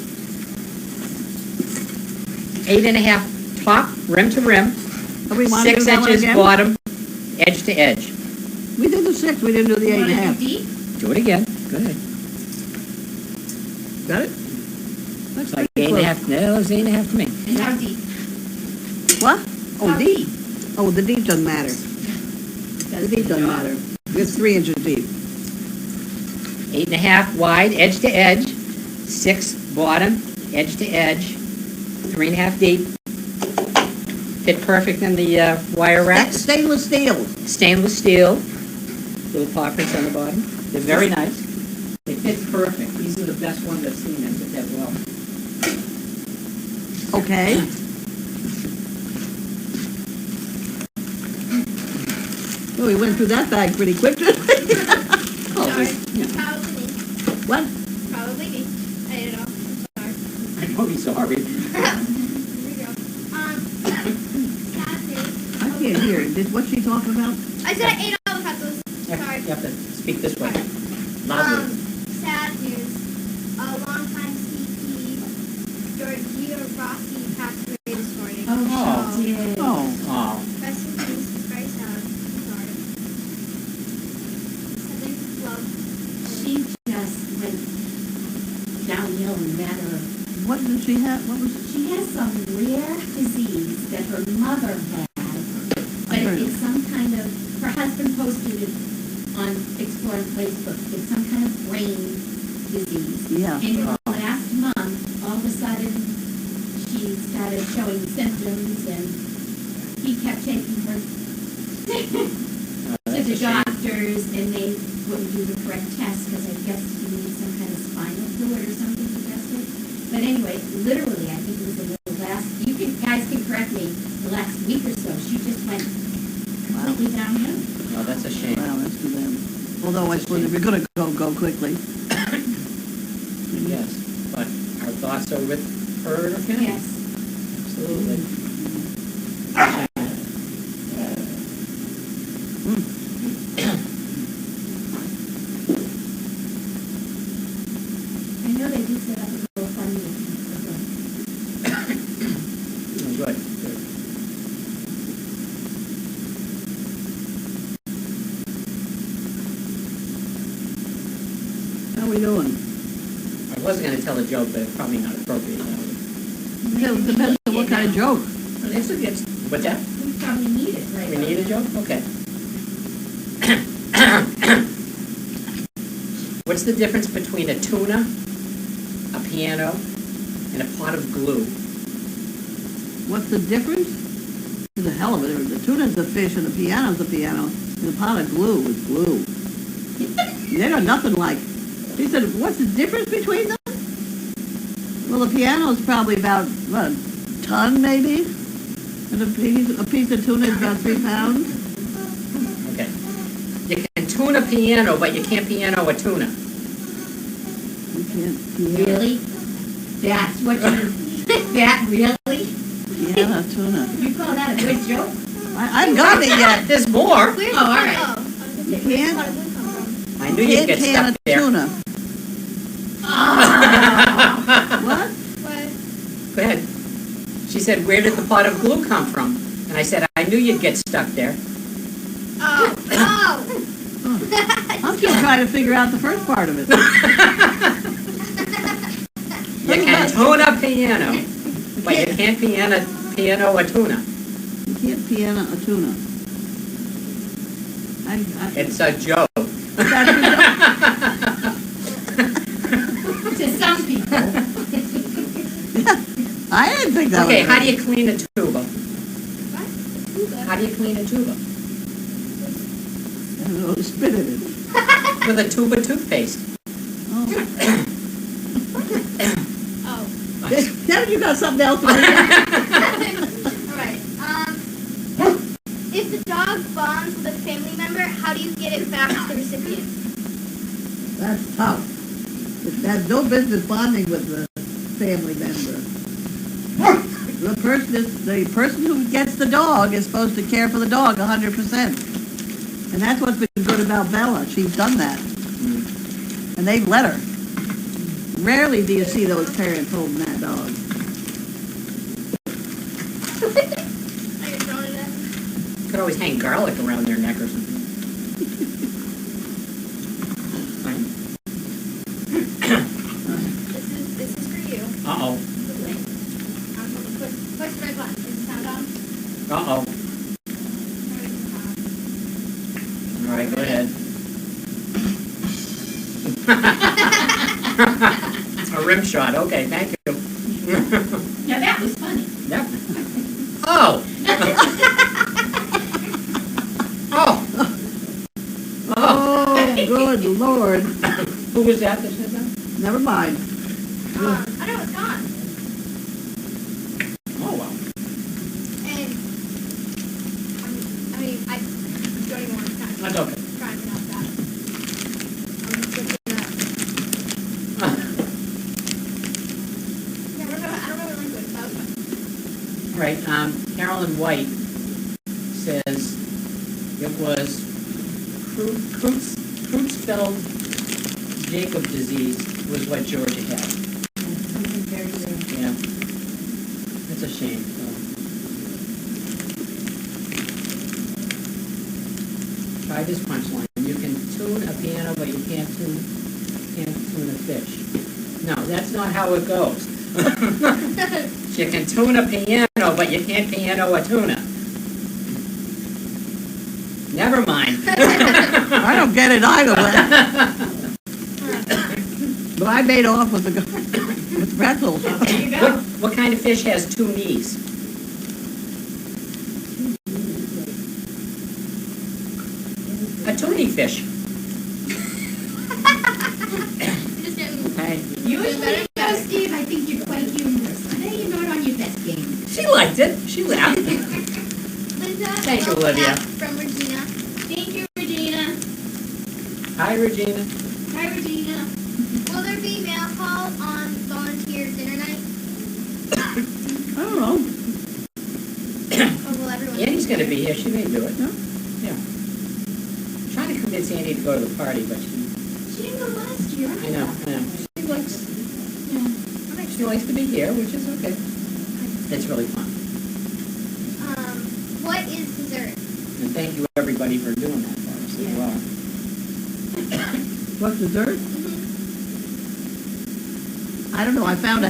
8.5 top, rim to rim. Do we want to do 6 that one inches again? bottom, edge to edge. We did the 6. We didn't do the You wanna do 8.5. deep? Do it again. Go ahead. Got it? That's Like pretty 8.5. No, it's 8.5 to me. And how deep? close. What? Oh, How deep. Oh, the deep doesn't matter. The deep doesn't matter. It's 3 inches deep. 8.5 wide, edge to edge. 6 bottom, edge to edge. 3.5 deep. Fit perfect in the wire racks. Stainless steel. Stainless steel. Little pockets on the bottom. They're very nice. They fit perfect. These are the best ones I've seen that fit that well. Okay. Well, we went through that bag pretty quick, didn't we? Oh, Sorry. yeah. Probably me. What? Probably me. I did it all. I'm sorry. I know he's sorry. Here we go. Sad news. I can't hear it. What's she talking about? I said I ate all the pretzels. Sorry. You have to speak this way. Loudly. Sad news. A longtime CP, Georgia Rossi, passed away this morning. Oh. Yeah. Oh. Oh. Rest in peace. It's very sad. I'm sorry. she have? What was? She has some rare disease that her mother had, but it's some kind of, her husband posted it on Explorer Facebook, it's some kind of brain disease. Yeah. And last month, all of a sudden, she started showing symptoms, and he kept taking her to the doctors, and they wouldn't do the correct test, because I guess she needed some kind of spinal fluid or something to test it. But anyway, literally, I think it was in the last, guys can correct me, the last week or so, she just went completely downhill. Oh, that's a shame. Wow, that's too bad. Although I suppose if you're gonna go quickly. Yes, but our thoughts are with her and her family. Yes. Absolutely. I know they did set up a little funny. Good, good. How we doing? I was gonna tell a joke, but it's probably not appropriate now. Depends on what kind of joke. What's that? We probably need it, right? We need a joke? Okay. What's the difference between a tuna, a piano, and a pot of glue? What's the difference? There's a hell of it. The tuna's the fish and the piano's the piano. And the pot of glue is glue. They are nothing like. He said, what's the difference between them? Well, the piano's probably about, what, a ton maybe? And a piece of tuna is about 3 pounds? Okay. You can tune a piano, but you can't piano a tuna. You can't piano. Really? That's what you, that really? Piano tuna. You call that a good joke? I haven't gotten it yet. There's more. Where's Oh, all right. You can't, I knew you'd get can stuck a there. tuna. What? What? Go ahead. She said, where did the pot of glue come from? And I said, I knew you'd get stuck there. Oh, oh. I'm still trying to figure out the first part of it. You can tune a piano, but you can't piano a tuna. You can't piano a tuna. It's a joke. To some people. I didn't think that Okay, was how do you clean a tuba? What? How do you clean a tuba? I don't know, spit in it. With a tube of toothpaste. Oh. Oh. Haven't you got something else to do? All right. If the dog bonds with a family member, how do you get it back to the recipient? That's tough. It has no business bonding with the family member. The person who gets the dog is supposed to care for the dog 100%. And that's what's been good about Bella. She's done that. And they've let her. Rarely do you see those parents holding that dog. Are you throwing it at me? Could always hang garlic around their neck or something. Right. This is for you. Uh-oh. Push the red button. Is the sound on? Uh-oh. All right, go ahead. A rim shot. Okay, thank you. Now that was funny. Yep. Oh. Oh. Oh, good Lord. Who was that that said that? Never mind. I know it's gone. Oh, wow. And I mean, I don't even want to try That's okay. to pronounce that. I'm just looking it up. Yeah, I don't know the language, so All right, Carolyn White says it was Creutzfeldt Jacob disease was what Georgia had. Something very rare. Yeah. It's a shame. Try this punchline. You can tune a piano, but you can't tune a fish. No, that's not how it goes. You can tune a piano, but you can't piano a tuna. Never mind. I don't get it either way. But I made off with with pretzels. There you go. What kind of fish has two knees? A toonie fish. Okay. Usually, Steve, I think you're quite humorous. I know you're not on your best game. She liked it. She laughed. Linda. Thank you, welcome Olivia. back From Regina. Thank you, Regina. Hi, Regina. Hi, Regina. Will there be mail call on volunteer dinner night? I don't know. Or will everyone? Annie's going to be here. She may do it. Yeah. Yeah. I'm trying to convince Annie to go to the party, but She didn't go last year. I know. She likes to be here, which is okay. It's really fun. What is dessert? And thank you, everybody, for doing that for us as well. What's dessert? I don't know. I found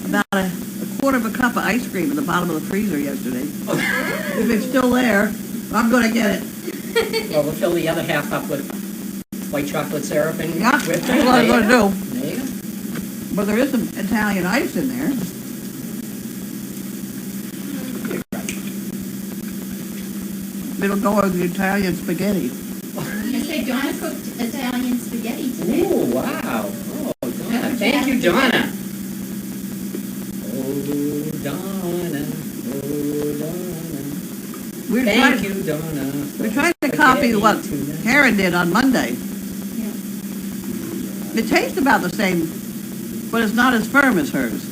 about a quarter of a cup of ice cream in the bottom of the freezer yesterday. If it's still there, I'm going to get it. Well, we'll fill the other half up with white chocolate syrup and Yeah, whipped that's cream. what I'm going to do. There you go. But there is some Italian ice in there. It'll go with the Italian spaghetti. I say Donna cooked Italian spaghetti today. Ooh, wow. Oh, Donna. Thank you, Donna. Oh, Donna. Oh, Donna. We're Thank trying, you, Donna. we're trying to copy what Spaghetti Karen did on Monday. Yeah. It tastes about the same, but it's not as firm as hers.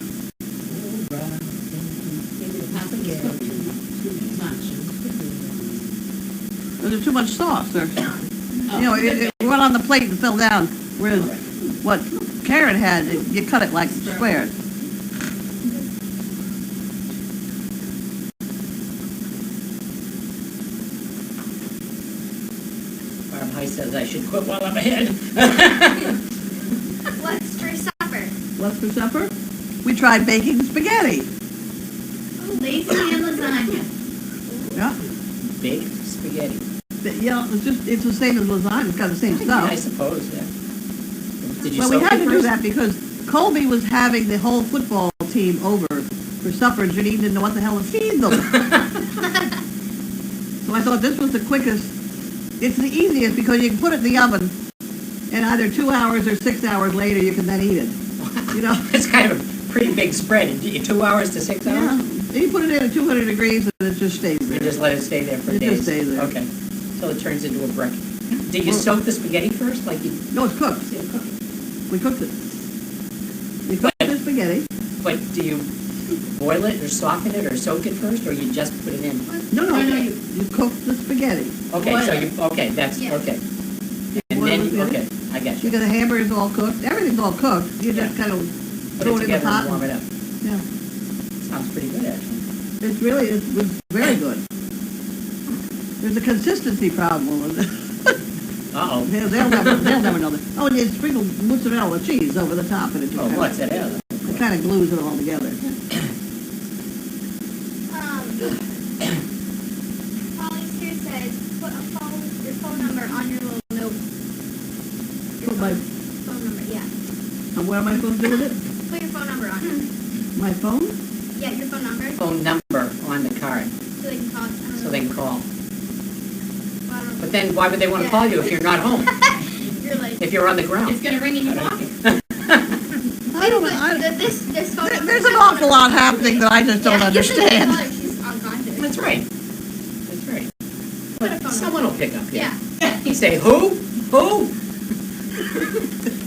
There's too much sauce. Or, it went on the plate and fell down. Whereas what Karen had, you cut it like squares. Barb High says I should quit while I'm ahead. What's for supper? What's for supper? We tried baking spaghetti. Lazy and lasagna. Yeah. Baked spaghetti. It's the same as lasagna. It's got the same I stuff. suppose, yeah. Did you Well, we soak had it to do first? that because Colby was having the whole football team over for supper, and Janine didn't know what the hell to feed them. So I thought this was the quickest. It's the easiest because you can put it in the oven, and either 2 hours or 6 hours later you can then eat it. You know? It's kind of a pretty big spread. 2 hours to 6 Yeah. hours? You put it in at 200 degrees and it just stays You there. just let it stay there for It days? just stays there. Okay. So it turns into a brick. Did you Well- soak the spaghetti first? Like you No, it's cooked. We cooked it. We cooked the spaghetti. But do you boil it or soften it or soak it first, or you just put it in? No, No, you cook the spaghetti. Okay, Boil so it. you, okay, that's, Yeah. okay. And Boil then, it in. okay, I got You you. got the hamburgers all cooked. Everything's all cooked. You just kind of Put throw it it in the together pot. and warm it up. Yeah. Sounds pretty good, actually. It was very good. There's a consistency problem with it. Uh-oh. They'll never know that. Oh, and you sprinkle mozzarella cheese over the top and it Oh, what's that? it kind of glues it all together. Polly's here says put your phone number on your little note. Your Put my, phone number, yeah. what am I supposed to do with it? Put your phone number on it. My phone? Yeah, your phone number, Phone number on the card, so they can call. so they can call. Well, I don't know. But then why would they want to call you if you're not home? You're like. If you're on the ground? It's gonna ring in your pocket. I don't know. This phone number. There's an awful lot happening that I just don't Yeah, you should just understand. tell her she's unconscious. That's right. That's right. Put a phone number. Someone will pick up here. Yeah. You say, who? Who?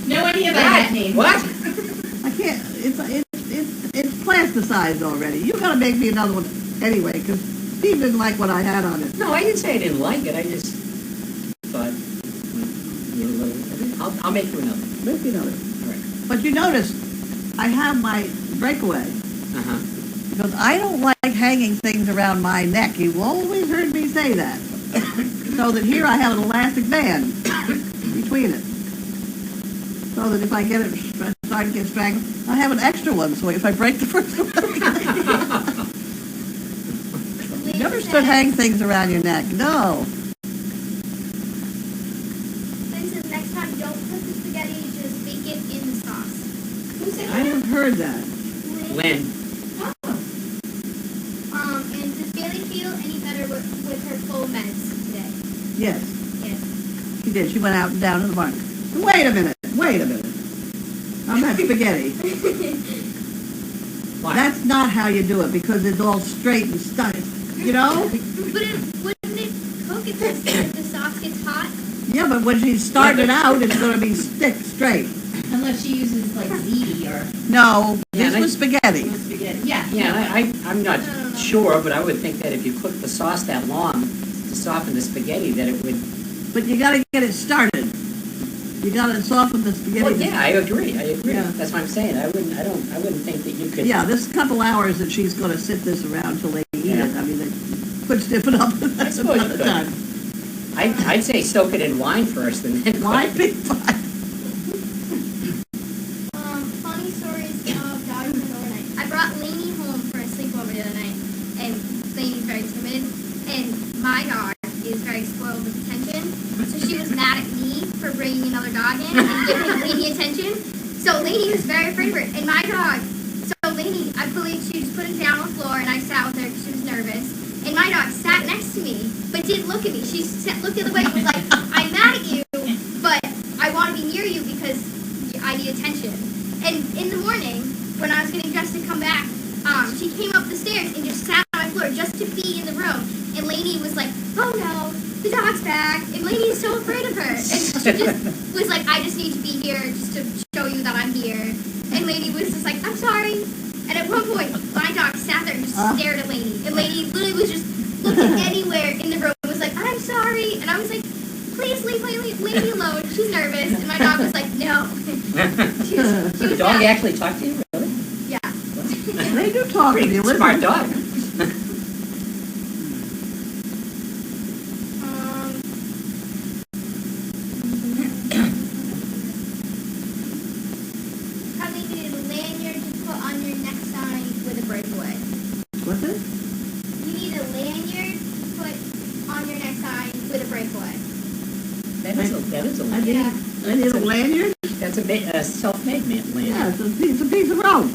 No idea about that name. What? I can't, it's plasticized already. You gotta make me another one anyway, because Steve didn't like what I had on it. No, I didn't say I didn't like it. I just thought you were a little. I'll make you another. Make me another. All right. But you notice, I have my breakaway, Uh-huh. because I don't like hanging things around my neck. You've always heard me say that. So that here I have an elastic band between it. So that if I get it stretched start to get strangled, I have an extra one, so if I break the first one. You never should hang things around your neck, no. Lynn says next time, don't cook the spaghetti, just bake it in the sauce. Who said I haven't heard that. Lynn, And does Bailey feel any better with her full meds today? Yes, Yes. she did, she went out and down to the barn. Wait a minute. I'm at spaghetti. why? That's not how you do it, because it's all straight and stuck, you know? Wouldn't it cook if the sauce gets hot? Yeah, but when she's starting out, it's gonna be straight. Unless she uses like ziti or No, Yeah, this was spaghetti. spaghetti. Yeah. Yeah, I'm not sure, but I would think that if you cook the sauce that long to soften the spaghetti, that it would. But you gotta get it started. You gotta soften the spaghetti. Well, yeah, I agree. Yeah. That's what I'm saying. I wouldn't think that you could. Yeah, this couple hours that she's gonna sit this around till they eat Yeah. it, I mean, they could stiffen up. I suppose you could. Time. I'd say soak it in wine first and then. Why be fine? Funny stories of dogs and overnight. I brought Lainey home for a sleepover the other night, and Lainey's very timid, and my dog is very spoiled with attention, so she was mad at me for bringing another dog in and giving Lainey attention. So Lainey was very afraid of her, and my dog. So Lainey, I believe she just put it down on the floor, and I sat with her because she was nervous. And my dog sat next to me, but didn't look at me. She looked the other way and was like, "I'm mad at you, but I want to be near you because I need attention." And in the morning, when I was getting dressed to come back, she came up the stairs and just sat on my floor just to be in the room. And Lainey was like, "Oh no, the dog's back." And Lainey is so afraid of her. And she just was like, "I just need to be here just to show you that I'm here." And Lainey was just like, "I'm sorry." And at one point, my dog sat there and just stared at Lainey. And Lainey literally was just looking anywhere in the room and was like, "I'm sorry." And I was like, "Please leave Lainey alone. She's nervous." And my dog was like, "No." She was The dog mad. actually talked to you, really? Yeah. They do talk if you listen. Smart dog. Probably needed a lanyard to put on your neck sign with a breakaway. What's it? You need a lanyard to put on your neck sign with a breakaway. That is a I need, Yeah. I need a lanyard? That's a self-made man Yeah, land. it's a piece of rope. A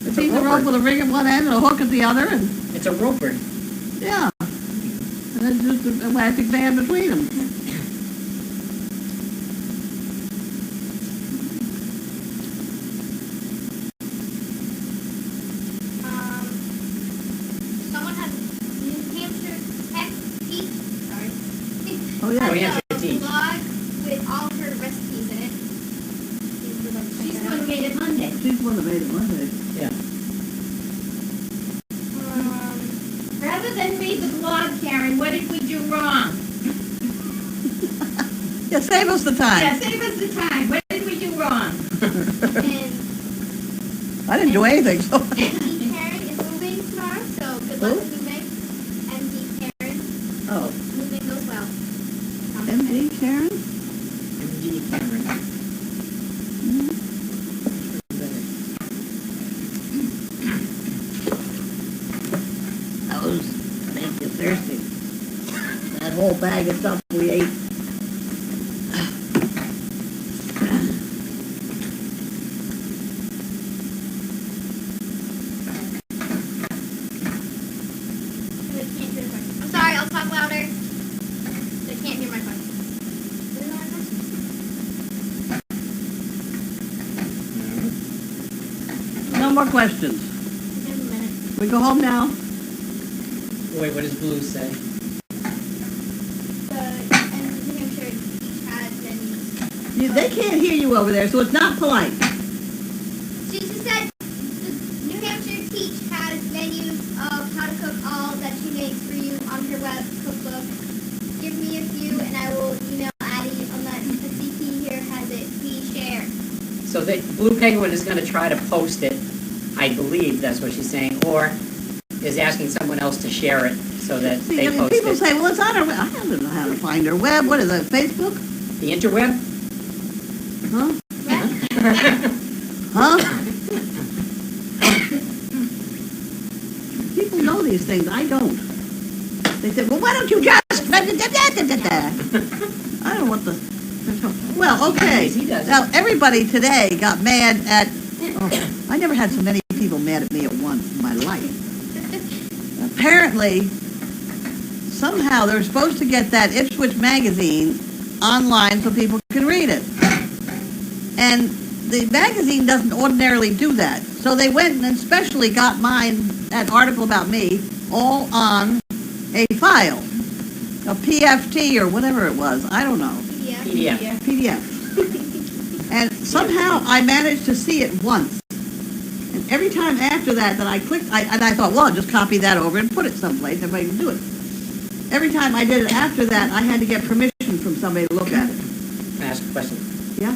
It's a piece of rope roper. with a ring at one end and a hook at the other, and, It's a roper. yeah. And then just an elastic band between them. Someone has New Hampshire Tech Teach. Sorry. Oh, yeah. New Hampshire has a Teach. blog with all her recipes in it. She's the one who made it Monday. She's the one that made it Monday. Yeah. Rather than read the blog, Karen, what did we do wrong? Yeah, save us the time. Yeah, save us the time. What did we do wrong? And I didn't do anything, so. MD Karen is moving tomorrow, so good luck Who? with moving. MD Karen, Oh, moving goes well. MD Karen? MD Cameron. Those make you thirsty. That whole bag of stuff we ate. They can't hear the question. I'm sorry, I'll talk louder. They can't hear my question. What is my question? No more questions. Give them a minute. We go home now? Wait, what does Blue say? And New Hampshire each has menus. They can't hear you over there, so it's not polite. She just said the New Hampshire Teach has menus of how to cook all that she makes for you on her web cookbook. Give me a few and I will email Addie unless the CP here has it. Please share. So that Blue Penguin is gonna try to post it, I believe that's what she's saying, or is asking someone else to share it so that See, they I mean, post people it. say, well, it's on her web. I don't know how to find her web. What is it, Facebook? The interweb? Huh? Right? Huh? People know these things, I don't. They say, well, why don't you just... I don't know what the... Well, okay. He does. Now, everybody today got mad at... Oh, I never had so many people mad at me at once in my life. Apparently, somehow they're supposed to get that Ipswich magazine online so people can read it. And the magazine doesn't ordinarily do that. So they went and specially got that article about me, all on a file, a PFT or whatever it was. I don't know. Yeah. PDF. And somehow I managed to see it once. And every time after that I clicked, I thought, well, I'll just copy that over and put it someplace if I can do it. Every time I did it after that, I had to get permission from somebody to look at it. Can I ask a question? Yeah?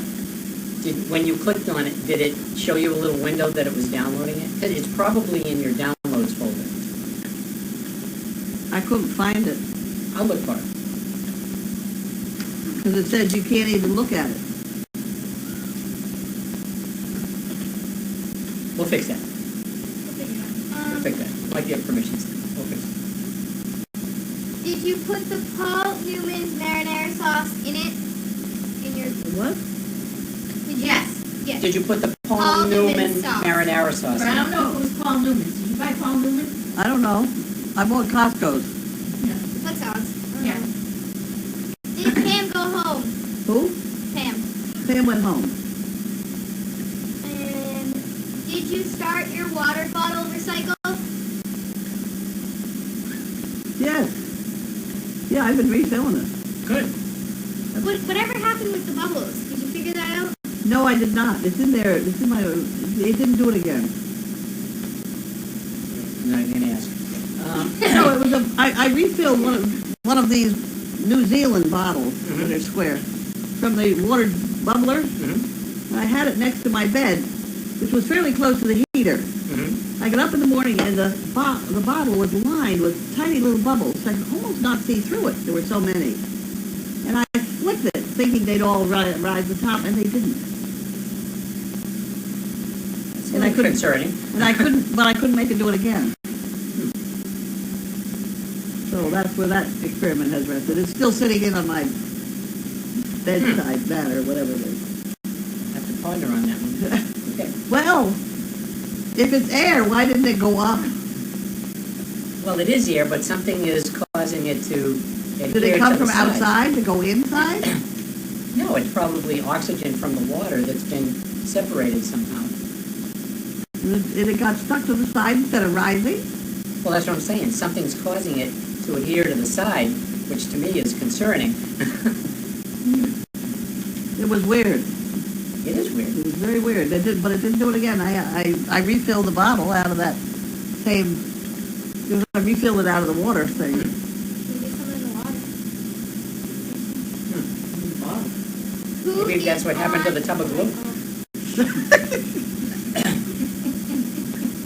When you clicked on it, did it show you a little window that it was downloading it? 'Cause it's probably in your downloads folder. I couldn't find it I'll look for it. because it says you can't even look at it. We'll fix that. We'll fix that. Might give permissions. We'll fix it. Did you put the Paul Newman's marinara sauce in it? In your What? yes. Did you put the Paul Paul Newman Newman sauce. marinara sauce But I don't in? know if it was Paul Newman's. Did you buy Paul Newman's? I don't know. I bought Costco's. What sauce? Yeah. Did Pam go home? Who? Pam. Pam went home. And did you start your water bottle recycle? Yes. Yeah, I've been refilling it. Good. Whatever happened with the bubbles? Did you figure that out? No, I did not. It's in there. It's in my... It didn't do it again. No, I'm gonna ask. No, it was I refilled one of these New Zealand bottles that are square from the water bubbler. And I had it next to my bed, which was fairly close to the heater. I got up in the morning and the bottle was lined with tiny little bubbles. I could almost not see through it. There were so many. And I flicked it, thinking they'd all rise to the top, and they didn't. It's And I couldn't- concerning. And I couldn't make it do it again. So that's where that experiment has rested. It's still sitting in on my bedside mat or whatever it is. Have to ponder on that one. Okay. Well, if it's air, why didn't it go up? Well, it is air, but something is causing it to adhere Did it to come the from side. outside to go inside? No, it's probably oxygen from the water that's been separated somehow. And it got stuck to the side instead of rising? Well, that's what I'm saying. Something's causing it to adhere to the side, which to me is concerning. It was weird. It is weird. It was very weird. But it didn't do it again. I refilled the bottle out of that same... I refilled it out of the water thing. Maybe some in the water. Who Maybe that's is what happened to on- the tub of glue.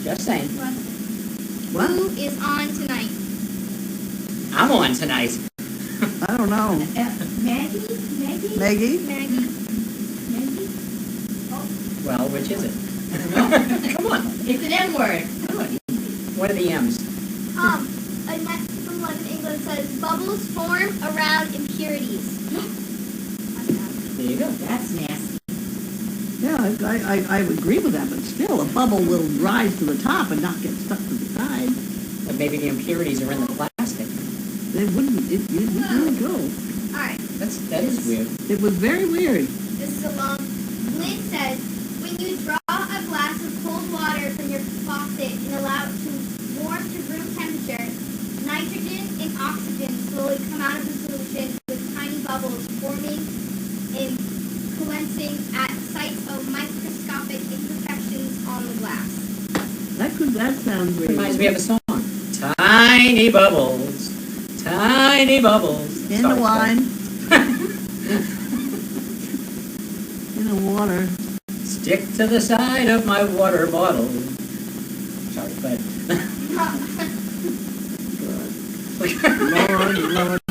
Just saying. What? Who is on tonight? I'm on tonight. I don't know. Maggie? Maggie? Maggie. Well, which is it? Come on. It's an N-word. What are the M's? Annette from London, England says bubbles form around impurities. There you go. That's nasty. Yeah, I would agree with that, but still, a bubble will rise to the top and not get stuck to the side. But maybe the impurities are in the plastic. It wouldn't go. Alright, That is weird. It was very weird. this is a long. Lynn says, when you draw a glass of cold water from your faucet and allow it to warm to room temperature, nitrogen and oxygen slowly come out of the solution with tiny bubbles forming and condensing at sites of microscopic imperfections on the glass. That sounds weird. Reminds me of a song. Tiny bubbles, tiny bubbles. In Sorry, the wine. In the water. Stick to the side of my water bottle. Sorry, but Lord.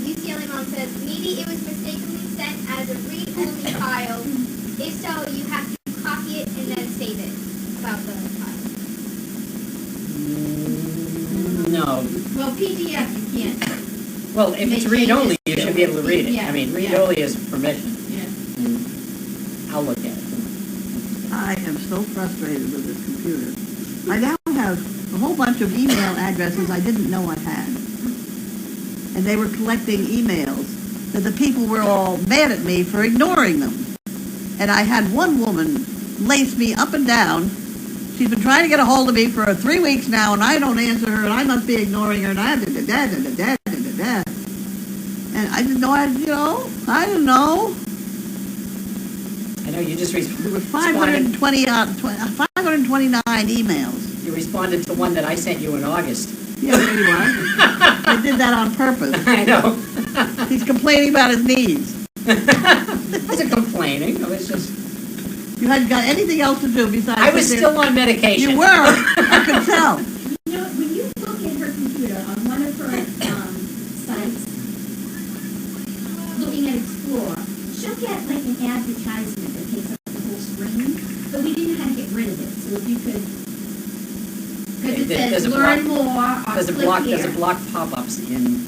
UCLA mom says maybe it was mistakenly sent No, Well, PDF, you can't. well, if it's They read-only, change it you should to- be able to read it. yeah, I mean, yeah. read-only is permission, Yeah. and I'll look at it. I am so frustrated with this computer. I now have a whole bunch of email addresses I didn't know I had. And they were collecting emails that the people were all mad at me for ignoring them. And I had one woman lace me up and down. She's been trying to get a hold of me for 3 weeks now, and I don't answer her, and I must be ignoring her, and I and I didn't know, I didn't know. I know you just There were responded, 529 emails. you responded to one that I sent you in August. Yeah, there you are. I did that on purpose. I know. He's complaining about his knees. I wasn't complaining, I was just, You hadn't got anything else to do besides. I was sit there. still on medication. You were. I could tell. You know, when you look at her computer on one of her sites, looking at Explore, she'll get like an advertisement that takes up the whole screen, but we didn't know how to get rid of it. So if you could, because it There's says a learn block- more or There's a click block, here. there's a block pop-ups in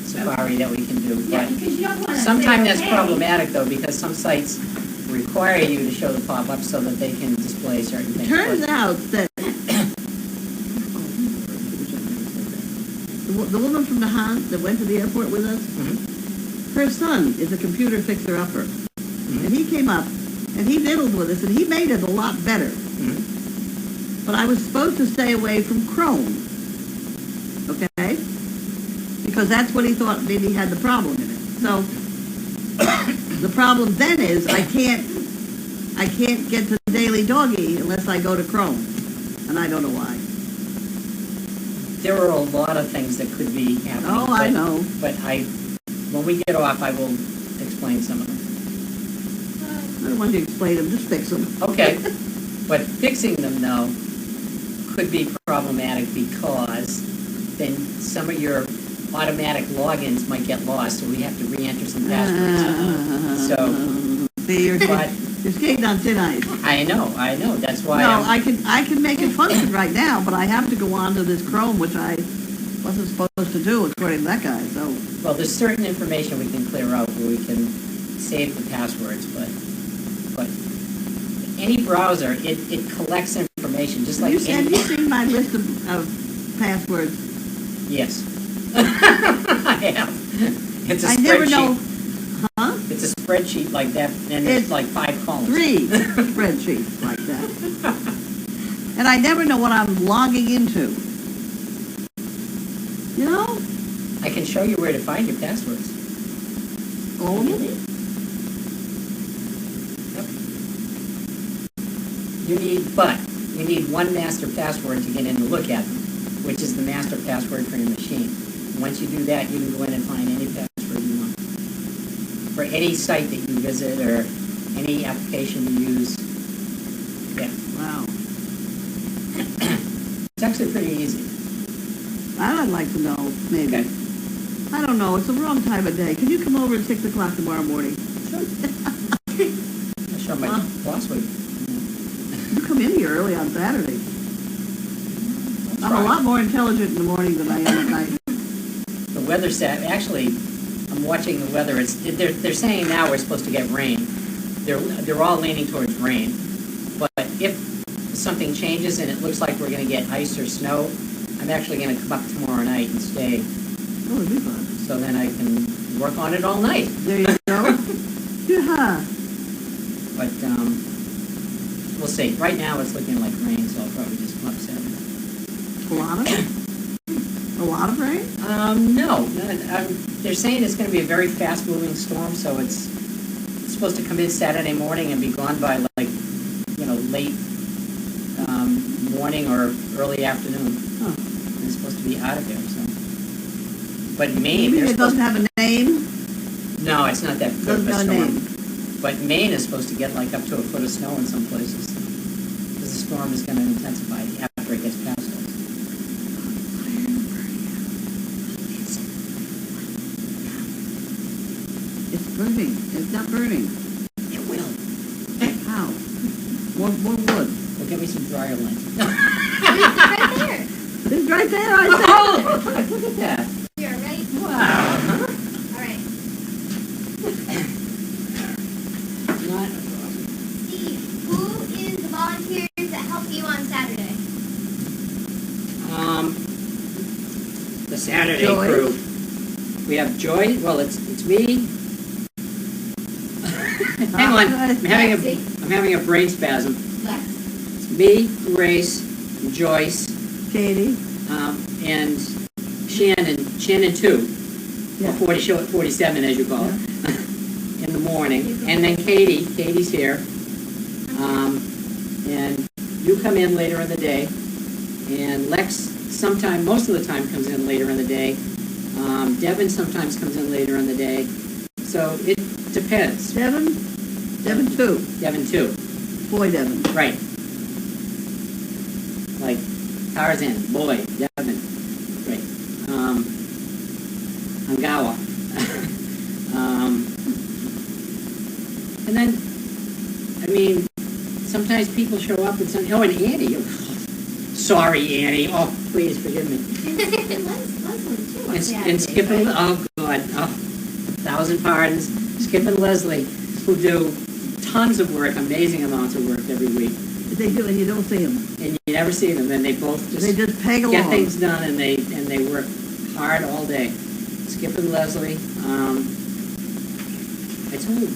Safari that we can do, Yeah, but because you don't want to. sometimes that's problematic though, because some sites require you to show the pop-up so that they can display certain things. Turns But- out that the woman from the hunt that went to the airport with us, Mhm. her son is a computer fixer-upper. Mhm. And he came up, and he diddled with us, and he made it a lot better. Mhm. But I was supposed to stay away from Chrome, okay? Because that's what he thought maybe had the problem in it. So, the problem then is I can't get to Daily Doggy unless I go to Chrome, and I don't know why. There are a lot of things that could be happening. Oh, I but- know. But when we get off, I will explain some of them. I don't want you to explain them, just fix them. Okay, but fixing them though could be problematic because then some of your automatic logins might get lost, so we have to re-enter some passwords. So, See, you're but skating on thin ice. I know, that's why. No, I can make it function right now, but I have to go on to this Chrome, which I wasn't supposed to do according to that guy, so. Well, there's certain information we can clear out where we can save the passwords, but any browser, it collects information, just like Have you any. seen my list of passwords? Yes. I have. It's a I never spreadsheet. know, huh? It's a spreadsheet like that, and there's It's like 5 columns. 3 spreadsheets like that. And I never know what I'm logging into. You know? I can show you where to find your passwords. All of them? You need one master password to get in to look at them, which is the master password for your machine. Once you do that, you can go in and find any password you want. For any site that you visit or any application you use. Yeah, Wow. it's actually pretty easy. I'd like to know, maybe. Okay. I don't know, it's the wrong time of day. Can you come over at 6 o'clock tomorrow morning? I'm sure my Huh? boss would. You come in here early on Saturday. I'm a lot more intelligent in the morning than I am at night. The weather actually, I'm watching the weather. They're saying now we're supposed to get rain. They're all leaning towards rain. But if something changes and it looks like we're going to get ice or snow, I'm actually going to come up tomorrow night and stay. Oh, it'd be fun. So then I can work on it all night. There you go. Yeah. But we'll see. Right now it's looking like rain, so I'll probably just come up Saturday. A lot of it? A lot of rain? No. They're saying it's going to be a very fast-moving storm, so it's supposed to come in Saturday morning and be gone by late morning or early afternoon. Oh. It's supposed to be out of there. So, but Maine, Maybe they're it doesn't supposed have a name? no, it's not that good of Doesn't a have a storm. name. But Maine is supposed to get like up to a foot of snow in some places because the storm is going to intensify after it gets past us. It's burning. It's not burning. It will. How? More wood. Well, get me some dryer lint. Right there. It's right there. I said. Oh, Saturday Joy. crew. We have Joy, well, it's me. Hang on, I'm having a brain spasm. Lex. It's me, Grace, Joyce, Katie, and Shannon too. Yeah. Or 47 as you call it, in the morning. And then Katie's here. And you come in later in the day. And Lex most of the time comes in later in the day. Devin sometimes comes in later in the day. So it depends. Devin 2, Devin too, boy Devin. right. Like Tarzan, boy, Devin, right. Angawa. And then, I mean, sometimes people show up and say, oh, and Annie. Oh, sorry, Annie. Oh, please forgive me. And Skip and, oh, God. Oh, 1,000 pardons. Skip and Leslie, who do tons of work, amazing amounts of work every week. They do, and you don't see them. And you never see them, and they both They just peg get along. things done, and they work hard all day. Skip and Leslie, I told you,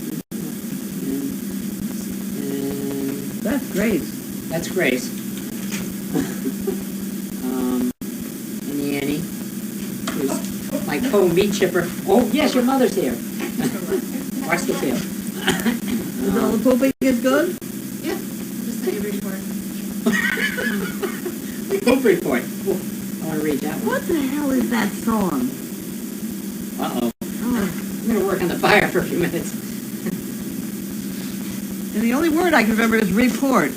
and That's Grace. that's Grace. And Annie, who's my co-meat chipper. Oh, yes, your mother's here. Watch the tail. Is all the pooping is good? Yeah, just send your report. Poop report. Oh, I want to read that one. What the hell is that song? Uh-oh. Oh, I'm going to work on the fire for a few minutes. and the only word I can remember is report.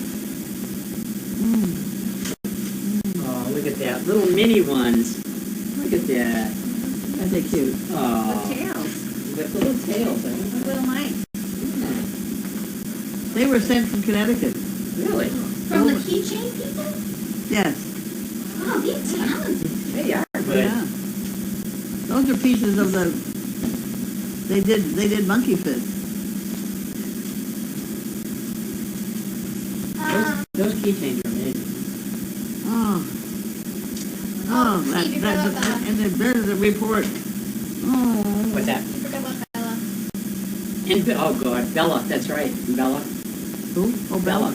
Oh, look at that. Little mini ones. Look at that. Aren't they cute? Oh. Tails. With little tails. Little mice. They were sent from Connecticut. Really? From the keychain people? Yes. Oh, they're talented. They are good. Yeah. Those are pieces of the. They did monkey fist. Those keychains are amazing. Oh. Oh, and then there's the report. Oh. What's that? You forgot about Bella. And, oh, God. Bella. That's right. Bella. Who? Oh, Bella.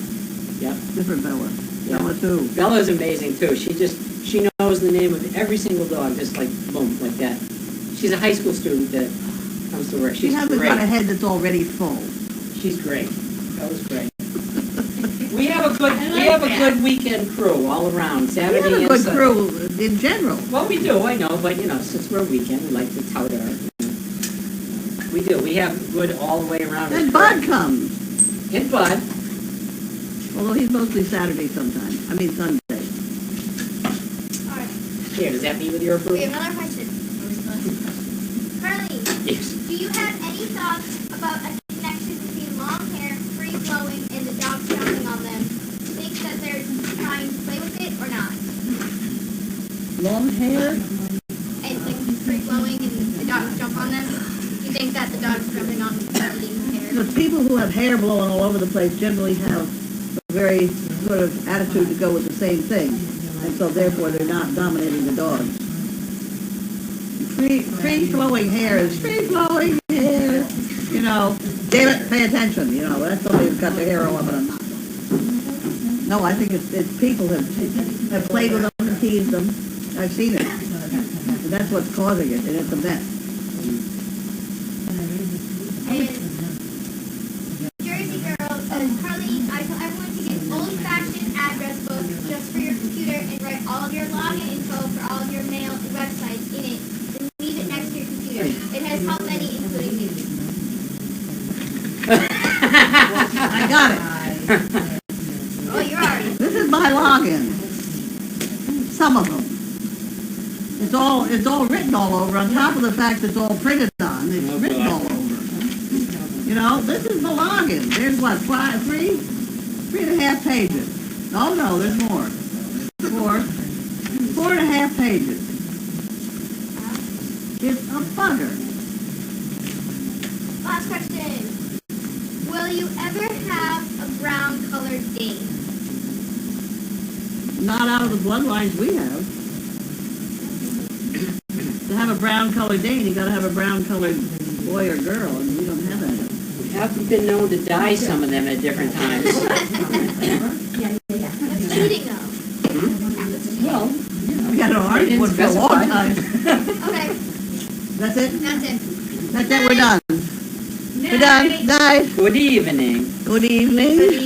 Yep. Different Bella. Yeah. Bella too. Bella's amazing, too. She knows the name of every single dog, just like, boom, like that. She's a high school student that comes to work. She She's hasn't great. got a head that's already full. She's great. Bella's great. We have a good weekend crew all around, We Saturday have a and good Sunday. crew in general. Well, we do, I know, but, since we're a weekend, we like to tout our, we do. We have good all the way around. And Bud comes, And Bud. although he's mostly Saturday sometimes. I mean Sunday. All right. Here, does that mean with your We approval? have another question. Carly, Yes. do you have any thoughts about a connection between long hair, free flowing, and the dogs jumping on them? Think that they're trying to play with it or not? Long hair? And like free flowing and the dogs jump on them? Do you think that the dogs jumping on eating hair? The people who have hair blowing all over the place generally have a very sort of attitude to go with the same thing. And so therefore they're not dominating the dogs. Free flowing hair is free flowing hair. Damn it, pay attention. That's somebody who's got their hair all over them. No, I think it's people have played with them and teased them. I've seen it. And that's what's causing it, and it's a mess. And Jersey Girl says, Carly, I tell everyone to get old-fashioned address book just for your computer and write all of your login info for all of your mail and websites in it and leave it next to your computer. It has helped many, including me. I got it. Oh, you're already. This is my login. Some of them. It's all written all over. On top of the fact it's all printed on, it's written all over. This is the login. There's what, 3.5 pages. Oh no, there's more. 4.5 pages. It's a bugger. Last question. Will you ever have a brown colored Dane? Not out of the bloodlines we have. brown colored Dane, you gotta have a brown colored boy or girl, and we don't have that. We have been known to dye some of them at different times. That's cheating though. Well, We got an orange one for a long Specified. time. Okay, That's it? that's it. That's it, we're done. We're done. Night. good evening. Good evening. Good